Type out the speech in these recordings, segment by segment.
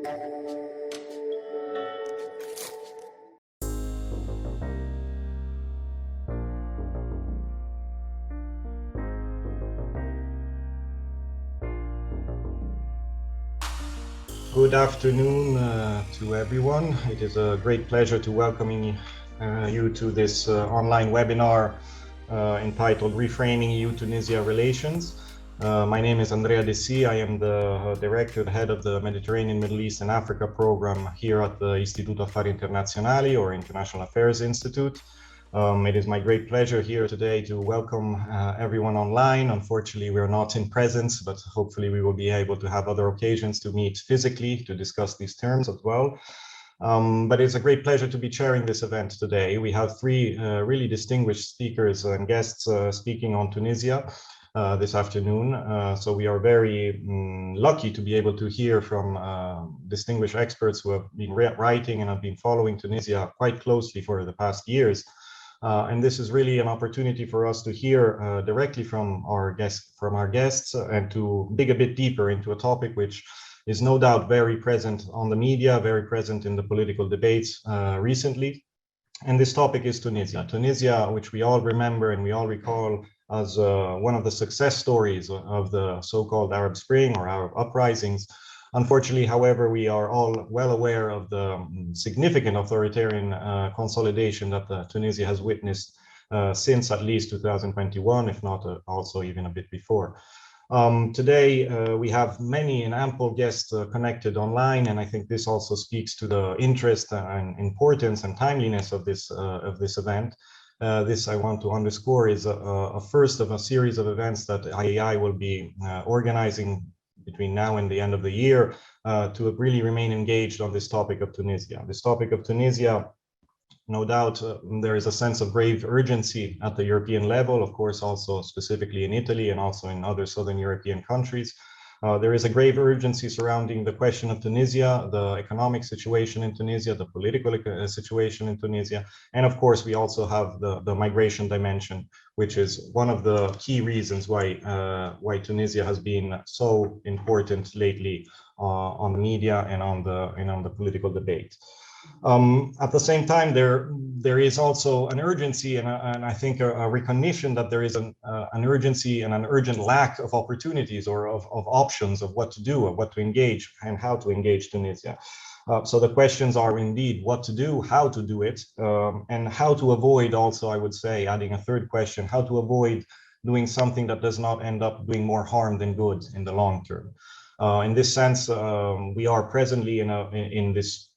Good afternoon to everyone. It is a great pleasure to welcoming you to this online webinar entitled Reframing EU-Tunisia Relations. My name is Andrea Desi. I am the director, the head of the Mediterranean, Middle East and Africa program here at the Istituto Affari Internazionali, or International Affairs Institute. It is my great pleasure here today to welcome everyone online. Unfortunately, we are not in presence, but hopefully we will be able to have other occasions to meet physically to discuss these terms as well. But it's a great pleasure to be chairing this event today. We have three really distinguished speakers and guests speaking on Tunisia this afternoon. So we are very lucky to be able to hear from distinguished experts who have been writing and have been following Tunisia quite closely for the past years. And this is really an opportunity for us to hear directly from our guests and to dig a bit deeper into a topic which is no doubt very present on the media, very present in the political debates recently. And this topic is Tunisia. Tunisia, which we all remember and we all recall as one of the success stories of the so-called Arab Spring or Arab uprisings. Unfortunately, however, we are all well aware of the significant authoritarian consolidation that Tunisia has witnessed since at least 2021, if not also even a bit before. Today, we have many and ample guests connected online, and I think this also speaks to the interest and importance and timeliness of this event. This, I want to underscore, is a first of a series of events that IAI will be organizing between now and the end of the year to really remain engaged on this topic of Tunisia. This topic of Tunisia, no doubt, there is a sense of grave urgency at the European level, of course, also specifically in Italy and also in other Southern European countries. There is a grave urgency surrounding the question of Tunisia, the economic situation in Tunisia, the political situation in Tunisia. And of course, we also have the migration dimension, which is one of the key reasons why Tunisia has been so important lately on the media and on the political debate. At the same time, there is also an urgency and I think a recognition that there is an urgency and an urgent lack of opportunities or of options of what to do, of what to engage and how to engage Tunisia. So the questions are indeed what to do, how to do it, and how to avoid also, I would say, adding a third question, how to avoid doing something that does not end up doing more harm than good in the long term. In this sense, we are presently in this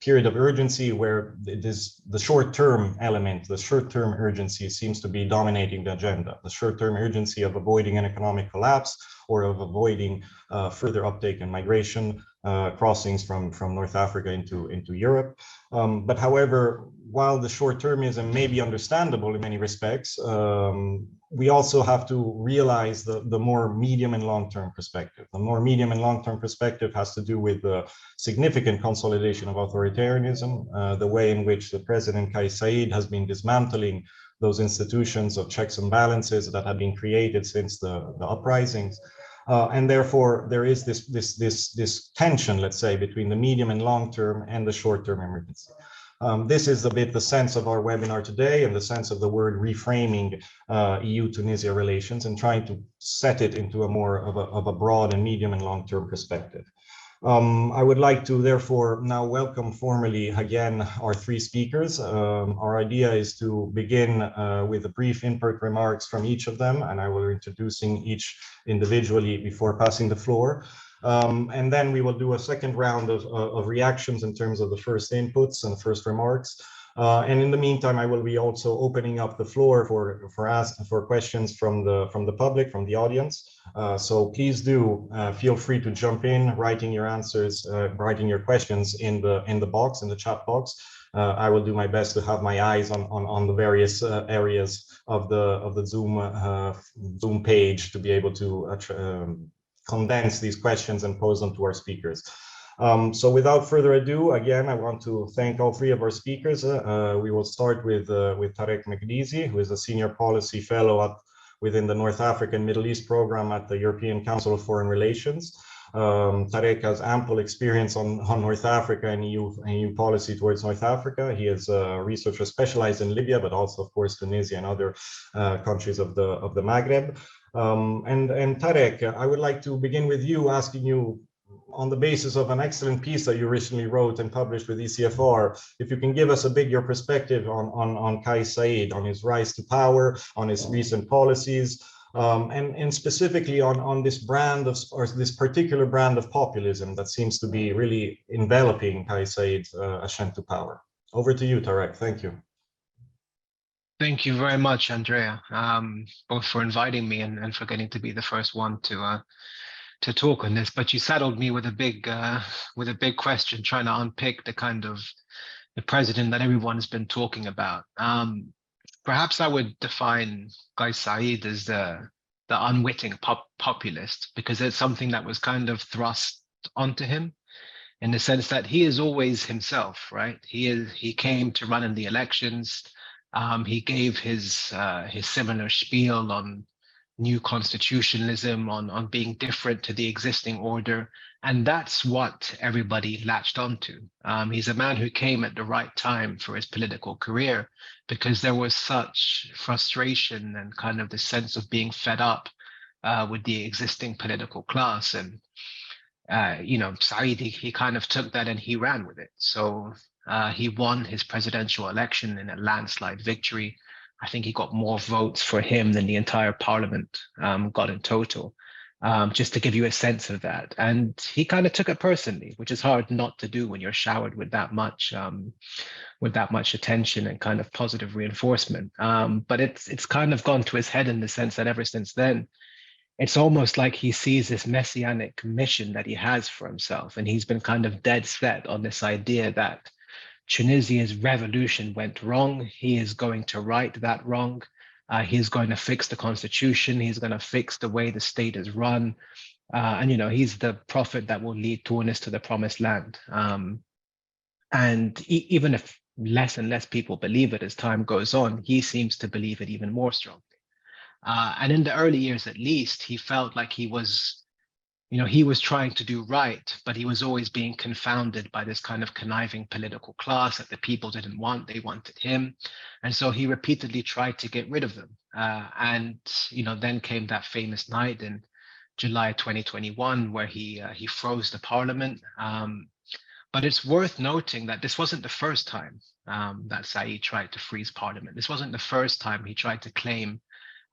period of urgency where it is the short-term element, the short-term urgency seems to be dominating the agenda, the short-term urgency of avoiding an economic collapse or of avoiding further uptake in migration crossings from North Africa into Europe. But however, while the short-termism may be understandable in many respects, we also have to realize the more medium and long-term perspective. The more medium and long-term perspective has to do with the significant consolidation of authoritarianism, the way in which the President Kais Saied has been dismantling those institutions of checks and balances that have been created since the uprisings. And therefore, there is this tension, let's say, between the medium and long-term and the short-term emergency. This is a bit the sense of our webinar today and the sense of the word reframing EU-Tunisia relations and trying to set it into a more of a broad and medium and long-term perspective. I would like to therefore now welcome formally again our three speakers. Our idea is to begin with a brief input remarks from each of them, and I will be introducing each individually before passing the floor. And then we will do a second round of reactions in terms of the first inputs and first remarks. And in the meantime, I will be also opening up the floor for questions from the public, from the audience. So please do feel free to jump in, writing your answers, writing your questions in the chat box. I will do my best to have my eyes on the various areas of the Zoom page to be able to condense these questions and pose them to our speakers. So without further ado, again, I want to thank all three of our speakers. We will start with Tarek Mekdisi, who is a senior policy fellow within the North African Middle East program at the European Council of Foreign Relations. Tarek has ample experience on North Africa and EU policy towards North Africa. He is a researcher specialized in Libya, but also, of course, Tunisia and other countries of the Maghreb. And Tarek, I would like to begin with you, asking you, on the basis of an excellent piece that you recently wrote and published with ECFR, if you can give us a bit your perspective on Kais Saied, on his rise to power, on his recent policies, and specifically on this brand of, or this particular brand of populism that seems to be really enveloping Kais Saied's ascent to power. Over to you, Tarek. Thank you. Thank you very much, Andrea, both for inviting me and for getting to be the first one to talk on this. But you saddled me with a big question, trying to unpick the kind of the president that everyone has been talking about. Perhaps I would define Kais Saied as the unwitting populist, because it's something that was kind of thrust onto him, in the sense that he is always himself, right? He came to run in the elections. He gave his similar spiel on new constitutionalism, on being different to the existing order. And that's what everybody latched onto. He's a man who came at the right time for his political career, because there was such frustration and kind of the sense of being fed up with the existing political class. And, Saied, he kind of took that and he ran with it. So he won his presidential election in a landslide victory. I think he got more votes for him than the entire parliament got in total, just to give you a sense of that. And he kind of took it personally, which is hard not to do when you're showered with that much attention and kind of positive reinforcement. But it's kind of gone to his head in the sense that ever since then, it's almost like he sees this messianic mission that he has for himself. And he's been kind of dead set on this idea that Tunisia's revolution went wrong. He is going to right that wrong. He's going to fix the constitution. He's going to fix the way the state is run. And he's the prophet that will lead Tunis to the promised land. And even if less and less people believe it as time goes on, he seems to believe it even more strongly. And in the early years, at least, he felt like he was trying to do right, but he was always being confounded by this kind of conniving political class that the people didn't want. They wanted him. And so he repeatedly tried to get rid of them. Then came that famous night in July 2021, where he froze the parliament. But it's worth noting that this wasn't the first time that Saied tried to freeze parliament. This wasn't the first time he tried to claim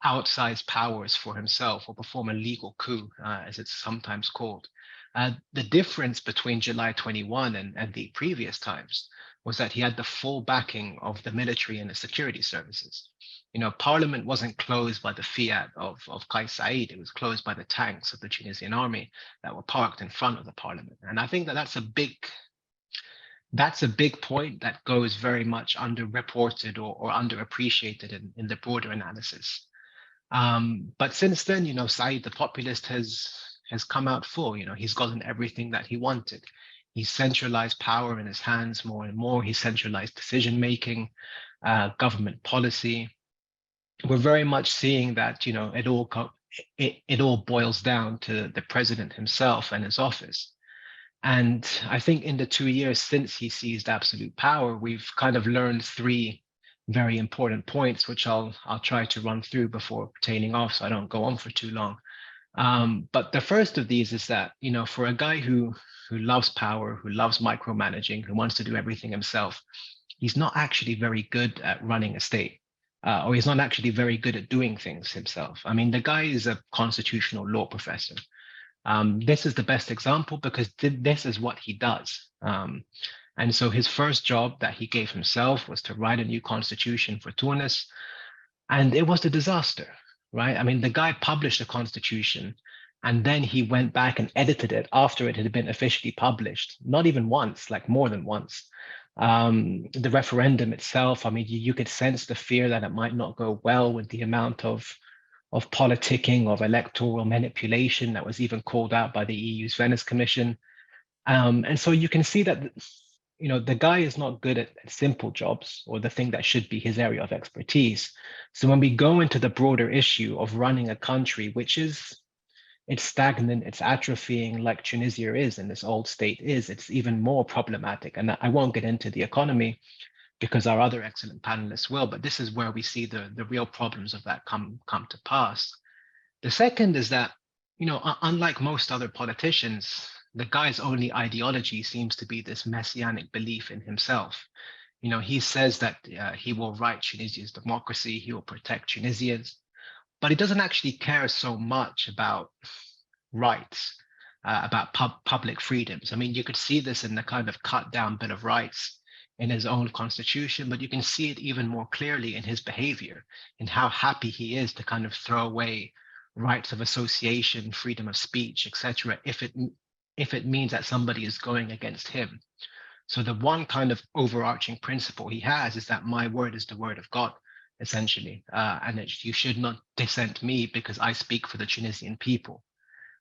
outsized powers for himself or perform a legal coup, as it's sometimes called. The difference between July 21 and the previous times was that he had the full backing of the military and the security services. Parliament wasn't closed by the fiat of Kais Saied. It was closed by the tanks of the Tunisian army that were parked in front of the parliament. And I think that that's a big point that goes very much underreported or underappreciated in the broader analysis. But since then, Saied, the populist, has come out full. He's gotten everything that he wanted. He's centralized power in his hands more and more. He's centralized decision-making, government policy. We're very much seeing that, it all boils down to the president himself and his office. And I think in the 2 years since he seized absolute power, we've kind of learned three very important points, which I'll try to run through before tailing off so I don't go on for too long. But the first of these is that, for a guy who loves power, who loves micromanaging, who wants to do everything himself, he's not actually very good at running a state, or he's not actually very good at doing things himself. I mean, the guy is a constitutional law professor. This is the best example because this is what he does. And so his first job that he gave himself was to write a new constitution for Tunis. And it was a disaster, right? I mean, the guy published a constitution and then he went back and edited it after it had been officially published, not even once, like more than once. The referendum itself, I mean, you could sense the fear that it might not go well with the amount of politicking, of electoral manipulation that was even called out by the EU's Venice Commission. And so you can see that the guy is not good at simple jobs or the thing that should be his area of expertise. So when we go into the broader issue of running a country, which is, it's stagnant, it's atrophying like Tunisia is and this old state is, it's even more problematic. And I won't get into the economy because our other excellent panelists will, but this is where we see the real problems of that come to pass. The second is that, unlike most other politicians, the guy's only ideology seems to be this messianic belief in himself. He says that he will right Tunisia's democracy, he will protect Tunisians, but he doesn't actually care so much about rights, about public freedoms. I mean, you could see this in the kind of cut down Bill of Rights in his own constitution, but you can see it even more clearly in his behavior, in how happy he is to kind of throw away rights of association, freedom of speech, etc., if it means that somebody is going against him. So the one kind of overarching principle he has is that my word is the word of God, essentially, and you should not dissent me because I speak for the Tunisian people.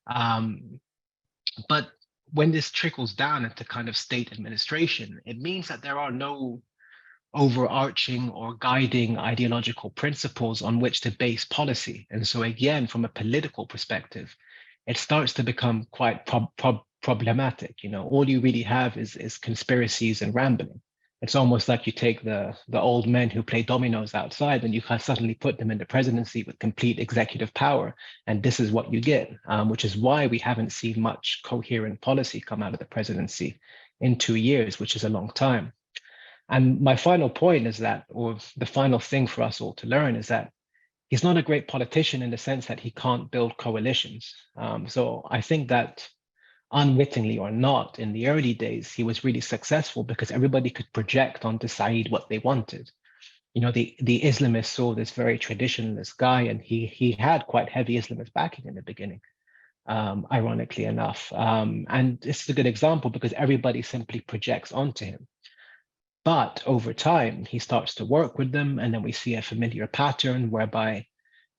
But when this trickles down into kind of state administration, it means that there are no overarching or guiding ideological principles on which to base policy. And so again, from a political perspective, it starts to become quite problematic. All you really have is conspiracies and rambling. It's almost like you take the old men who play dominoes outside and you can suddenly put them in the presidency with complete executive power. And this is what you get, which is why we haven't seen much coherent policy come out of the presidency in 2 years, which is a long time. And my final point is that, or the final thing for us all to learn is that he's not a great politician in the sense that he can't build coalitions. So I think that unwittingly or not, in the early days, he was really successful because everybody could project onto Said what they wanted. The Islamists saw this very traditionalist guy, and he had quite heavy Islamist backing in the beginning, ironically enough. And this is a good example because everybody simply projects onto him. But over time, he starts to work with them, and then we see a familiar pattern whereby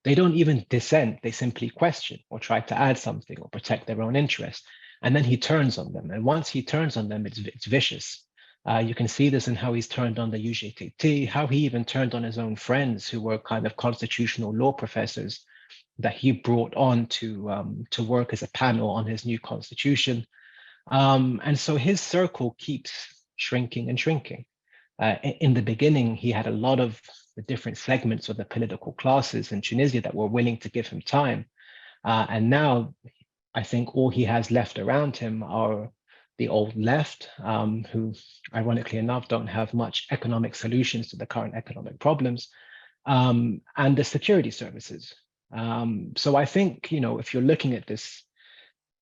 they don't even dissent, they simply question or try to add something or protect their own interests. And then he turns on them. And once he turns on them, it's vicious. You can see this in how he's turned on the UGTT, how he even turned on his own friends who were kind of constitutional law professors that he brought on to work as a panel on his new constitution. And so his circle keeps shrinking and shrinking. In the beginning, he had a lot of the different segments of the political classes in Tunisia that were willing to give him time. And now I think all he has left around him are the old left, who ironically enough don't have much economic solutions to the current economic problems, and the security services. So I think, if you're looking at this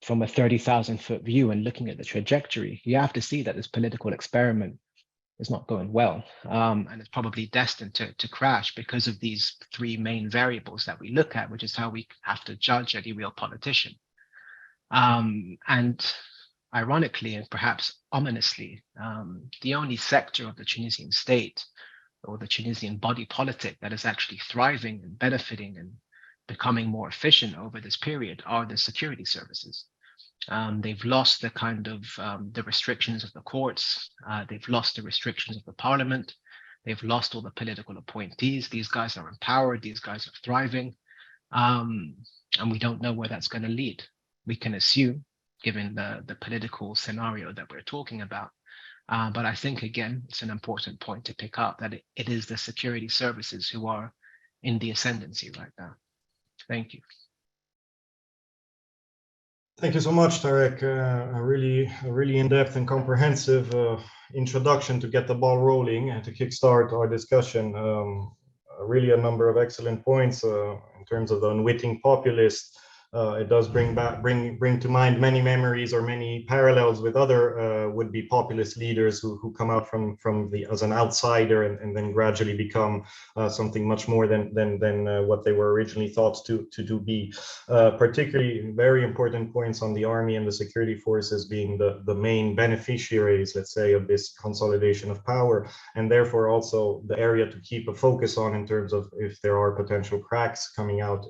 from a 30,000-foot view and looking at the trajectory, you have to see that this political experiment is not going well, and it's probably destined to crash because of these three main variables that we look at, which is how we have to judge any real politician. And ironically, and perhaps ominously, the only sector of the Tunisian state or the Tunisian body politic that is actually thriving and benefiting and becoming more efficient over this period are the security services. They've lost the kind of the restrictions of the courts. They've lost the restrictions of the parliament. They've lost all the political appointees. These guys are empowered. These guys are thriving. And we don't know where that's going to lead. We can assume, given the political scenario that we're talking about. But I think, again, it's an important point to pick up that it is the security services who are in the ascendancy right now. Thank you. Thank you so much, Tarek. A really in-depth and comprehensive introduction to get the ball rolling and to kickstart our discussion. Really a number of excellent points in terms of the unwitting populist. It does bring to mind many memories or many parallels with other would-be populist leaders who come out from as an outsider and then gradually become something much more than what they were originally thought to be. Particularly very important points on the army and the security forces being the main beneficiaries, let's say, of this consolidation of power, and therefore also the area to keep a focus on in terms of if there are potential cracks coming out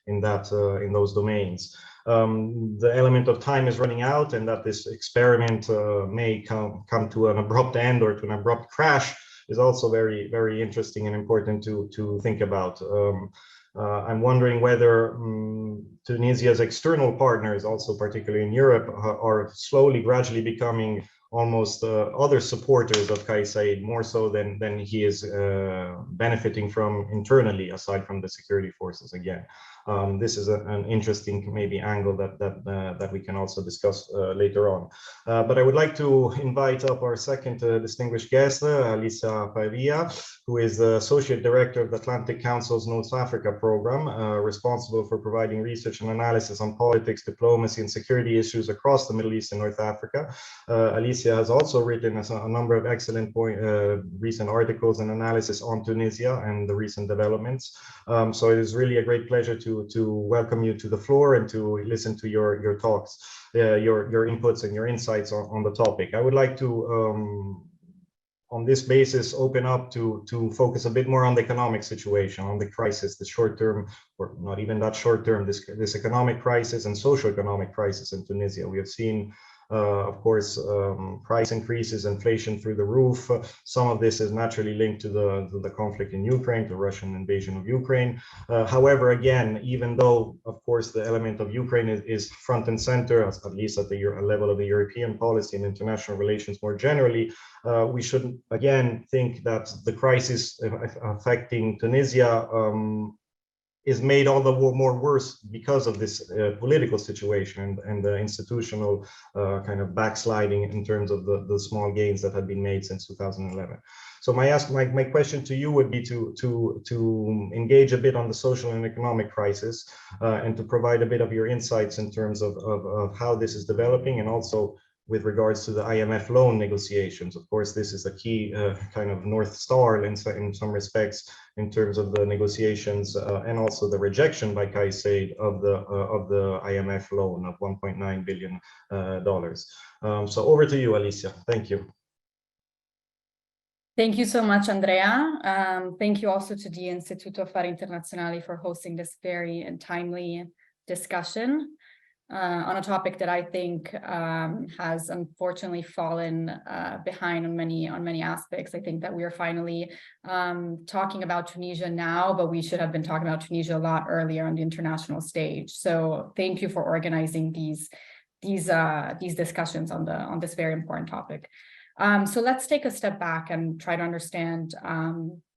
in those domains. The element of time is running out, and that this experiment may come to an abrupt end or to an abrupt crash is also very interesting and important to think about. I'm wondering whether Tunisia's external partners, also particularly in Europe, are slowly, gradually becoming almost other supporters of Kais Saied, more so than he is benefiting from internally, aside from the security forces again. This is an interesting maybe angle that we can also discuss later on. But I would like to invite up our second distinguished guest, Alicia Pavia, who is the Associate Director of the Atlantic Council's North Africa program, responsible for providing research and analysis on politics, diplomacy, and security issues across the Middle East and North Africa. Alicia has also written a number of excellent recent articles and analysis on Tunisia and the recent developments. So it is really a great pleasure to welcome you to the floor and to listen to your talks, your inputs and your insights on the topic. I would like to on this basis, open up to focus a bit more on the economic situation, on the crisis, the short-term, or not even that short-term, this economic crisis and socio-economic crisis in Tunisia. We have seen, of course, price increases, inflation through the roof. Some of this is naturally linked to the conflict in Ukraine, to Russian invasion of Ukraine. However, again, even though, of course, the element of Ukraine is front and center, at least at the level of the European policy and international relations more generally, we shouldn't, again, think that the crisis affecting Tunisia is made all the more worse because of this political situation and the institutional kind of backsliding in terms of the small gains that have been made since 2011. So my question to you would be to engage a bit on the social and economic crisis and to provide a bit of your insights in terms of how this is developing, and also with regards to the IMF loan negotiations. Of course, this is a key kind of North Star in some respects in terms of the negotiations and also the rejection by Kais Saied of the IMF loan of $1.9 billion. So over to you, Alicia. Thank you. Thank you so much, Andrea. Thank you also to the Istituto Affari Internazionali for hosting this very and timely discussion on a topic that I think has unfortunately fallen behind on many aspects. I think that we are finally talking about Tunisia now, but we should have been talking about Tunisia a lot earlier on the international stage. So thank you for organizing these discussions on this very important topic. So let's take a step back and try to understand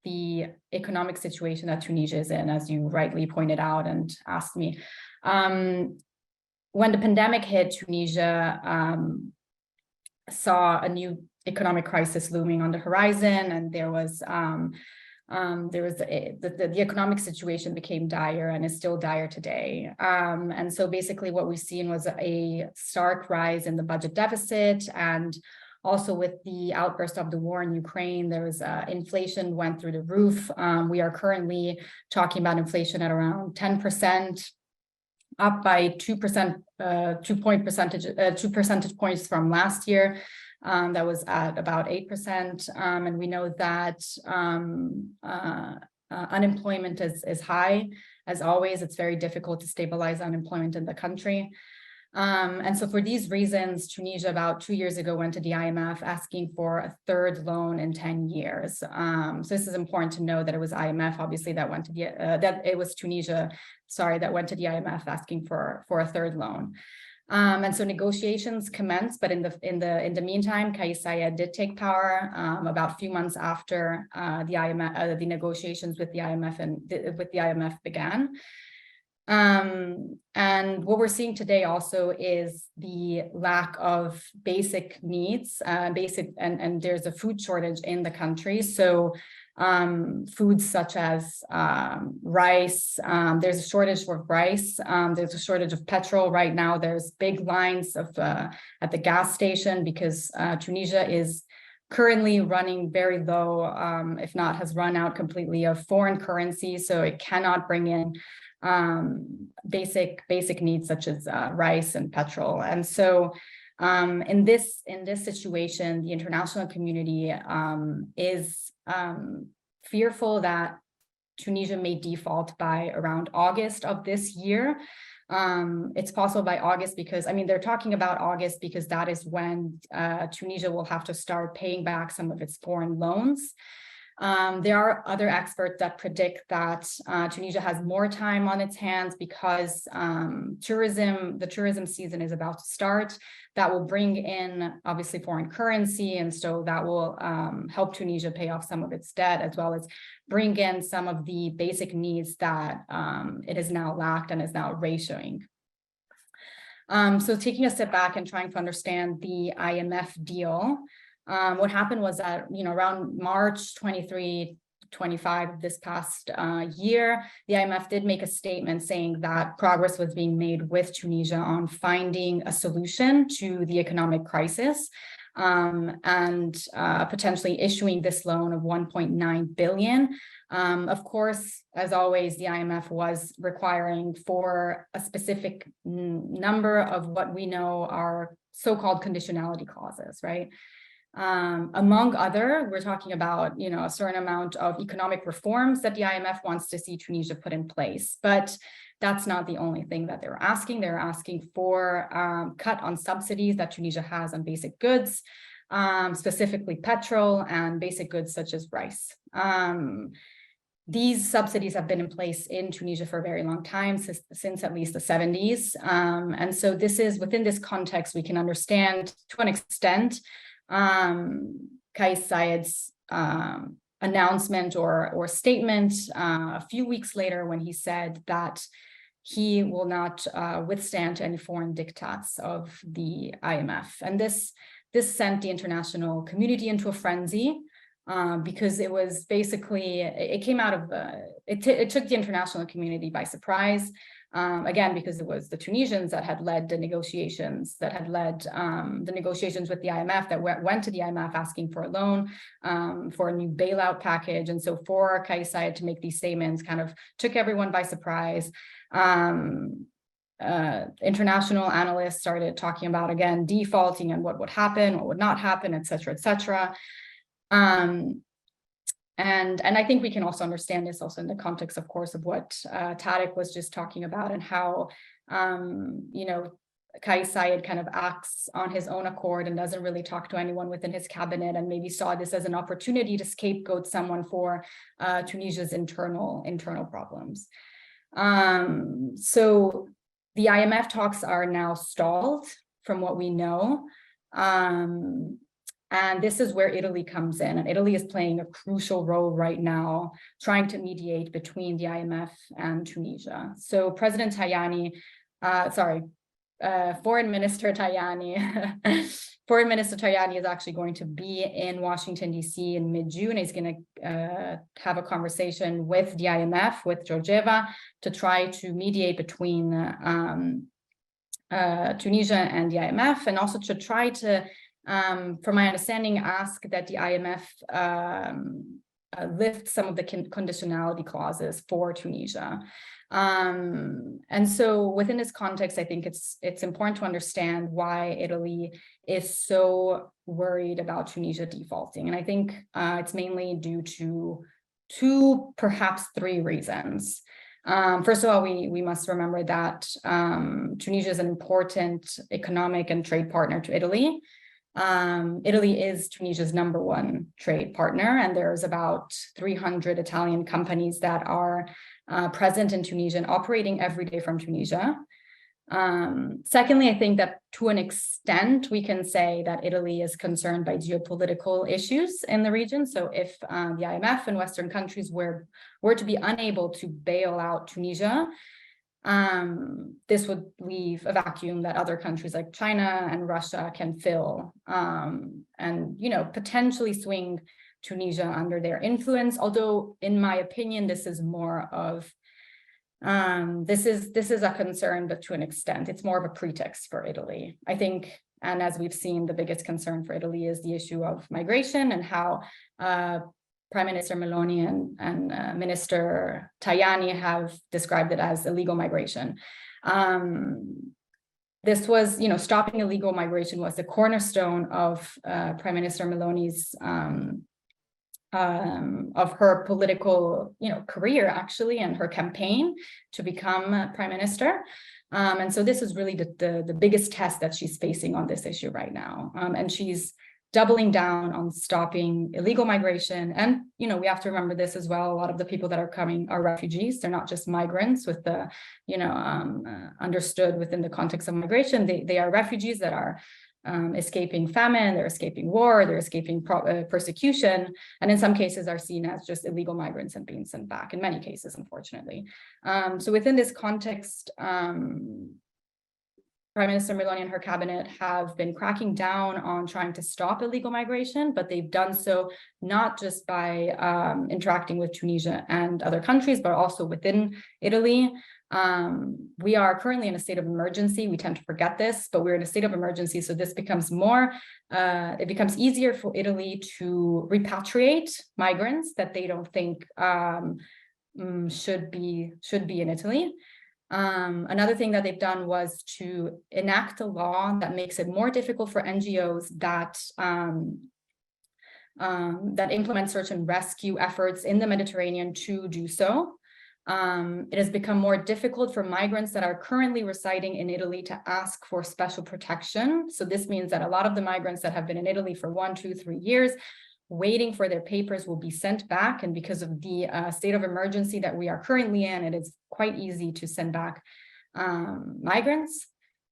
the economic situation that Tunisia is in, as you rightly pointed out and asked me. When the pandemic hit, Tunisia saw a new economic crisis looming on the horizon, and the economic situation became dire and is still dire today. And so basically what we've seen was a stark rise in the budget deficit, and also with the outburst of the war in Ukraine, there was inflation went through the roof. We are currently talking about inflation at around 10%. Up by 2 percentage points from last year. That was at about 8%. And we know that unemployment is high. As always, it's very difficult to stabilize unemployment in the country. And so for these reasons, Tunisia about 2 years ago went to the IMF asking for a third loan in 10 years. So this is important to know that it was IMF, obviously, that went to that it was Tunisia, sorry, that went to the IMF asking for a third loan. And so negotiations commenced, but in the meantime, Kais Saied did take power about a few months after the IMF, the negotiations with the IMF began. And what we're seeing today also is the lack of basic needs, and there's a food shortage in the country. So foods such as rice, there's a shortage of rice, there's a shortage of petrol right now. There's big lines at the gas station because Tunisia is currently running very low, if not has run out completely of foreign currency, so it cannot bring in basic needs such as rice and petrol. And so in this situation, the international community is fearful that Tunisia may default by around August of this year. It's possible by August because, I mean, they're talking about August because that is when Tunisia will have to start paying back some of its foreign loans. There are other experts that predict that Tunisia has more time on its hands because the tourism season is about to start. That will bring in, obviously, foreign currency, and so that will help Tunisia pay off some of its debt, as well as bring in some of the basic needs that it has now lacked and is now ratioing. So taking a step back and trying to understand the IMF deal, what happened was that, around March 23-25 this past year, the IMF did make a statement saying that progress was being made with Tunisia on finding a solution to the economic crisis, and potentially issuing this loan of 1.9 billion. Of course, as always, the IMF was requiring for a specific number of what we know are so-called conditionality clauses, right? Among other, we're talking about, a certain amount of economic reforms that the IMF wants to see Tunisia put in place. But that's not the only thing that they're asking. They're asking for cut on subsidies that Tunisia has on basic goods, specifically petrol and basic goods such as rice. These subsidies have been in place in Tunisia for a very long time, since at least the 70s. And so this is, within this context, we can understand to an extent Kais Saied's announcement or statement a few weeks later, when he said that he will not withstand any foreign diktats of the IMF. And this sent the international community into a frenzy, because it was basically, it came out of, it took the international community by surprise. Again, because it was the Tunisians that had led the negotiations, with the IMF, that went to the IMF asking for a loan, for a new bailout package. And so for Kais Saied to make these statements kind of took everyone by surprise. International analysts started talking about, again, defaulting and what would happen, what would not happen, et cetera, et cetera. And I think we can also understand this also in the context, of course, of what Tarek was just talking about, and how, Kais Saied kind of acts on his own accord and doesn't really talk to anyone within his cabinet, and maybe saw this as an opportunity to scapegoat someone for Tunisia's internal problems. So the IMF talks are now stalled, from what we know. And this is where Italy comes in. And Italy is playing a crucial role right now, trying to mediate between the IMF and Tunisia. So President Tajani, Foreign Minister Tajani, Foreign Minister Tajani is actually going to be in Washington, D.C. in mid-June. He's going to have a conversation with the IMF, with Georgieva, to try to mediate between Tunisia and the IMF, and also to try to, from my understanding, ask that the IMF lift some of the conditionality clauses for Tunisia. And so within this context, I think it's important to understand why Italy is so worried about Tunisia defaulting. And I think it's mainly due to two, perhaps three reasons. First of all, we must remember that Tunisia is an important economic and trade partner to Italy. Italy is Tunisia's #1 trade partner, and there's about 300 Italian companies that are present in Tunisia and operating every day from Tunisia. Secondly, I think that to an extent, we can say that Italy is concerned by geopolitical issues in the region. So if the IMF and Western countries were to be unable to bail out Tunisia, this would leave a vacuum that other countries like China and Russia can fill, and potentially swing Tunisia under their influence. Although, in my opinion, this is more of this is a concern, but to an extent, it's more of a pretext for Italy, I think. And as we've seen, the biggest concern for Italy is the issue of migration, and how Prime Minister Meloni and Minister Tajani have described it as illegal migration. This was, stopping illegal migration was the cornerstone of Prime Minister Meloni's of her political, career, actually, and her campaign to become prime minister. And so this is really the biggest test that she's facing on this issue right now. And she's doubling down on stopping illegal migration. And, you know, we have to remember this as well. A lot of the people that are coming are refugees. They're not just migrants with the, you know, understood within the context of migration. They are refugees that are escaping famine, they're escaping war, they're escaping persecution, and in some cases are seen as just illegal migrants and being sent back, in many cases, unfortunately. So within this context, Prime Minister Meloni and her cabinet have been cracking down on trying to stop illegal migration, but they've done so not just by interacting with Tunisia and other countries, but also within Italy. We are currently in a state of emergency. We tend to forget this, but we're in a state of emergency. So this becomes more, it becomes easier for Italy to repatriate migrants that they don't think should be in Italy. Another thing that they've done was to enact a law that makes it more difficult for NGOs that implement search and rescue efforts in the Mediterranean to do so. It has become more difficult for migrants that are currently residing in Italy to ask for special protection. So this means that a lot of the migrants that have been in Italy for 1, 2, 3 years, waiting for their papers will be sent back. And because of the state of emergency that we are currently in, it is quite easy to send back migrants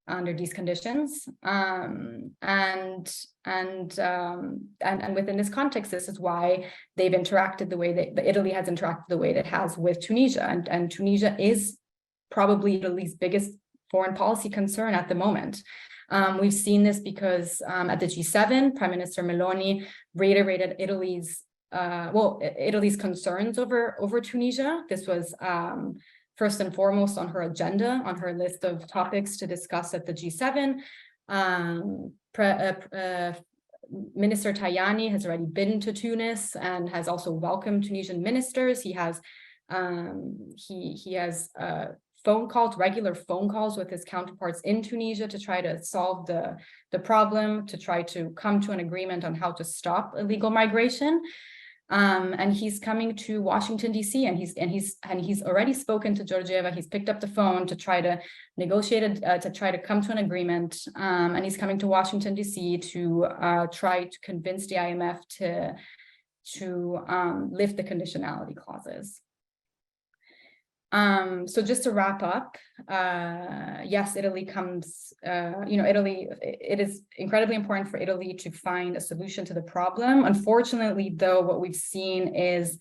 under these conditions. And within this context, this is why they've interacted the way that Italy has interacted the way that it has with Tunisia. And Tunisia is probably Italy's biggest foreign policy concern at the moment. We've seen this because at the G7, Prime Minister Meloni reiterated Italy's concerns over Tunisia. This was first and foremost on her agenda, on her list of topics to discuss at the G7. Minister Tajani has already been to Tunis and has also welcomed Tunisian ministers. He has regular phone calls with his counterparts in Tunisia to try to solve the problem, to try to come to an agreement on how to stop illegal migration. And he's coming to Washington, D.C. and he's already spoken to Georgieva. He's picked up the phone to try to negotiate to try to come to an agreement. And he's coming to Washington, D.C. to try to convince the IMF to lift the conditionality clauses. So just to wrap up, yes, Italy comes, Italy, it is incredibly important for Italy to find a solution to the problem. Unfortunately, though, what we've seen is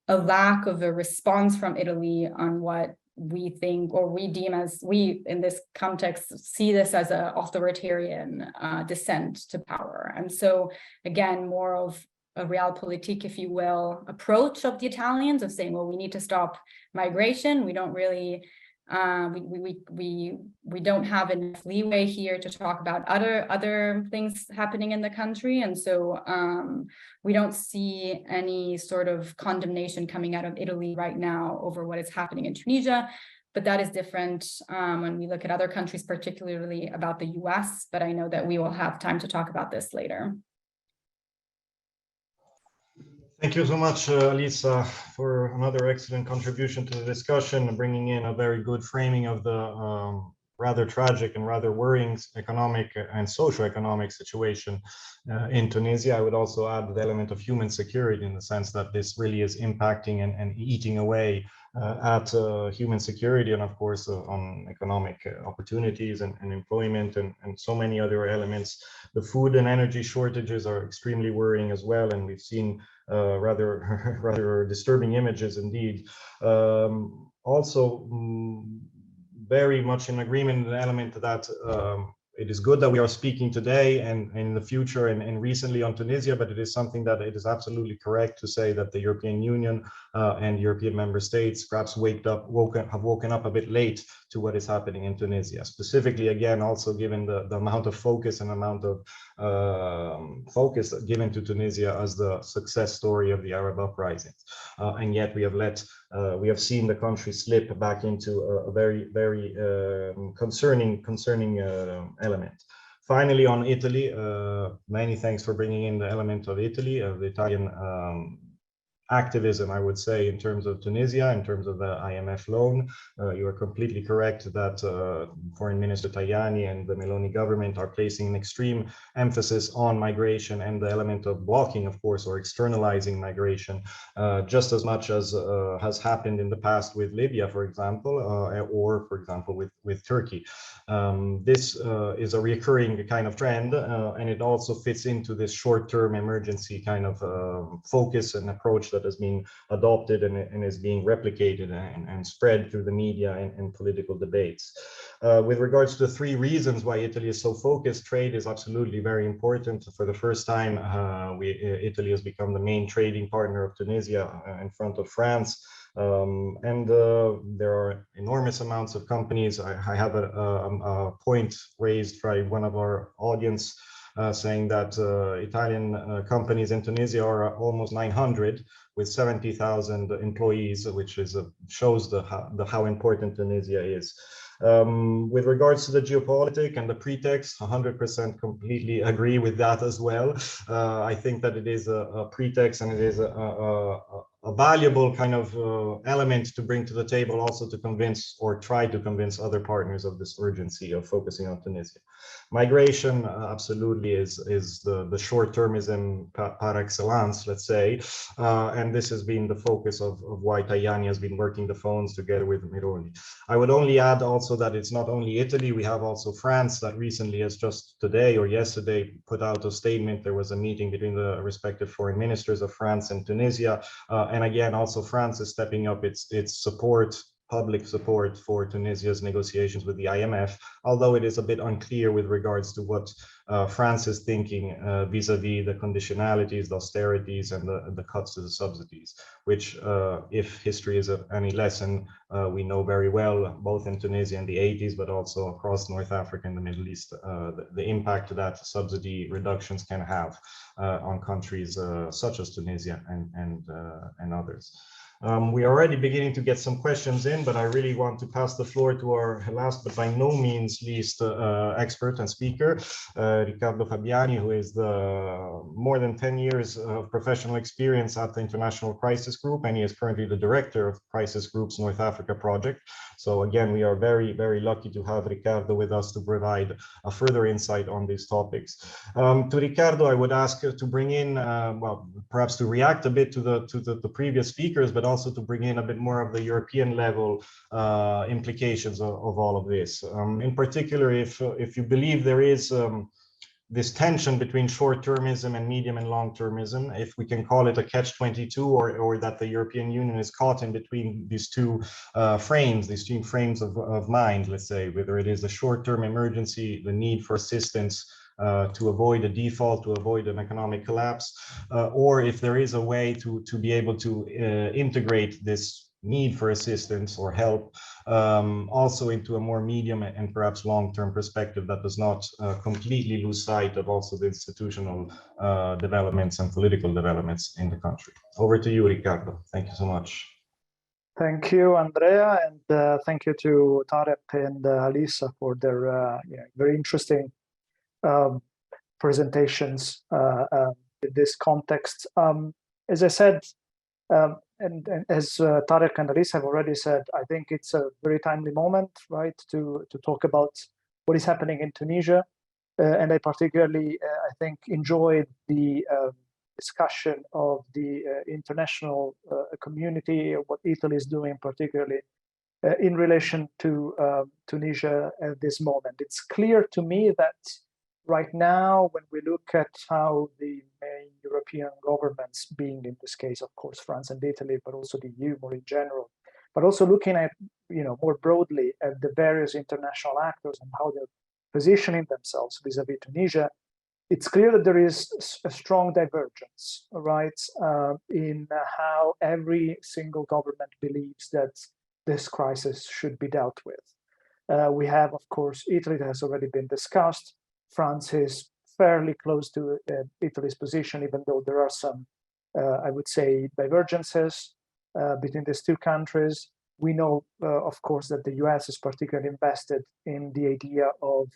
a lack of a response from Italy on what we think, or we deem as, we in this context see this as an authoritarian descent to power. And so again, more of a realpolitik, if you will, approach of the Italians of saying, well, we need to stop migration. We don't really, we don't have enough leeway here to talk about other things happening in the country. And so we don't see any sort of condemnation coming out of Italy right now over what is happening in Tunisia. But that is different when we look at other countries, particularly about the US. But I know that we will have time to talk about this later. Thank you so much, Lisa, for another excellent contribution to the discussion and bringing in a very good framing of the rather tragic and rather worrying economic and socio-economic situation in Tunisia. I would also add the element of human security in the sense that this really is impacting and eating away at human security and, of course, on economic opportunities and employment and so many other elements. The food and energy shortages are extremely worrying as well, and we've seen rather disturbing images indeed. Also, very much in agreement with the element that it is good that we are speaking today and in the future and recently on Tunisia, but it is something that it is absolutely correct to say that the European Union and European member states perhaps have woken up a bit late to what is happening in Tunisia. Specifically, again, also given the amount of focus and amount of focus given to Tunisia as the success story of the Arab uprisings. And yet we have seen the country slip back into a very concerning element. Finally, on Italy, many thanks for bringing in the element of Italy, of the Italian activism, I would say, in terms of Tunisia, in terms of the IMF loan. You are completely correct that Foreign Minister Tajani and the Meloni government are placing an extreme emphasis on migration and the element of blocking, of course, or externalizing migration, just as much as has happened in the past with Libya, for example, or, for example, with Turkey. This is a recurring kind of trend, and it also fits into this short-term emergency kind of focus and approach that has been adopted and is being replicated and spread through the media and political debates. With regards to the three reasons why Italy is so focused, trade is absolutely very important. For the first time, Italy has become the main trading partner of Tunisia in front of France. There are enormous amounts of companies. I have a point raised by one of our audience saying that Italian companies in Tunisia are almost 900 with 70,000 employees, which is shows how important Tunisia is. With regards to the geopolitics and the pretext, 100% completely agree with that as well. I think that it is a pretext, and it is a valuable kind of element to bring to the table, also to convince or try to convince other partners of this urgency of focusing on Tunisia. Migration absolutely is the short-termism par excellence, let's say, and this has been the focus of why Tajani has been working the phones together with Meloni. I would only add also that it's not only Italy, we have also France that recently has just today or yesterday put out a statement. There was a meeting between the respective foreign ministers of France and Tunisia, and again, also France is stepping up its support, public support for Tunisia's negotiations with the IMF, although it is a bit unclear with regards to what France is thinking vis-a-vis the conditionalities, the austerities, and the cuts to the subsidies, which, if history is any lesson, we know very well, both in Tunisia in the 80s, but also across North Africa and the Middle East, the impact that subsidy reductions can have on countries such as Tunisia and others. We are already beginning to get some questions in, but I really want to pass the floor to our last, but by no means least, expert and speaker, Riccardo Fabiani, who is the more than 10 years of professional experience at the International Crisis Group, and he is currently the director of Crisis Group's North Africa project. So again, we are very, very lucky to have Riccardo with us to provide a further insight on these topics. To Riccardo, I would ask to bring in, well, perhaps to react a bit to the previous speakers, but also to bring in a bit more of the European level implications of all of this. In particular, if you believe there is this tension between short-termism and medium and long-termism, if we can call it a catch-22, or that the European Union is caught in between these two frames, these two frames of mind, let's say, whether it is the short-term emergency, the need for assistance to avoid a default, to avoid an economic collapse, or if there is a way to be able to integrate this need for assistance or help also into a more medium and perhaps long-term perspective that does not completely lose sight of also the institutional developments and political developments in the country. Over to you, Riccardo. Thank you so much. Thank you, Andrea, and thank you to Tarek and Alisa for their very interesting presentations in this context. As I said, and as Tarek and Alisa have already said, I think it's a very timely moment, right, to talk about what is happening in Tunisia. And I particularly, I think, enjoyed the discussion of the international community, what Italy is doing, particularly in relation to Tunisia at this moment. It's clear to me that right now, when we look at how the main European governments, being in this case, of course, France and Italy, but also the EU more in general, but also looking at, more broadly at the various international actors and how they're positioning themselves vis-a-vis Tunisia, it's clear that there is a strong divergence, right, in how every single government believes that this crisis should be dealt with. We have, of course, Italy that has already been discussed. France is fairly close to Italy's position, even though there are some, I would say, divergences between these two countries. We know, of course, that the US is particularly invested in the idea of,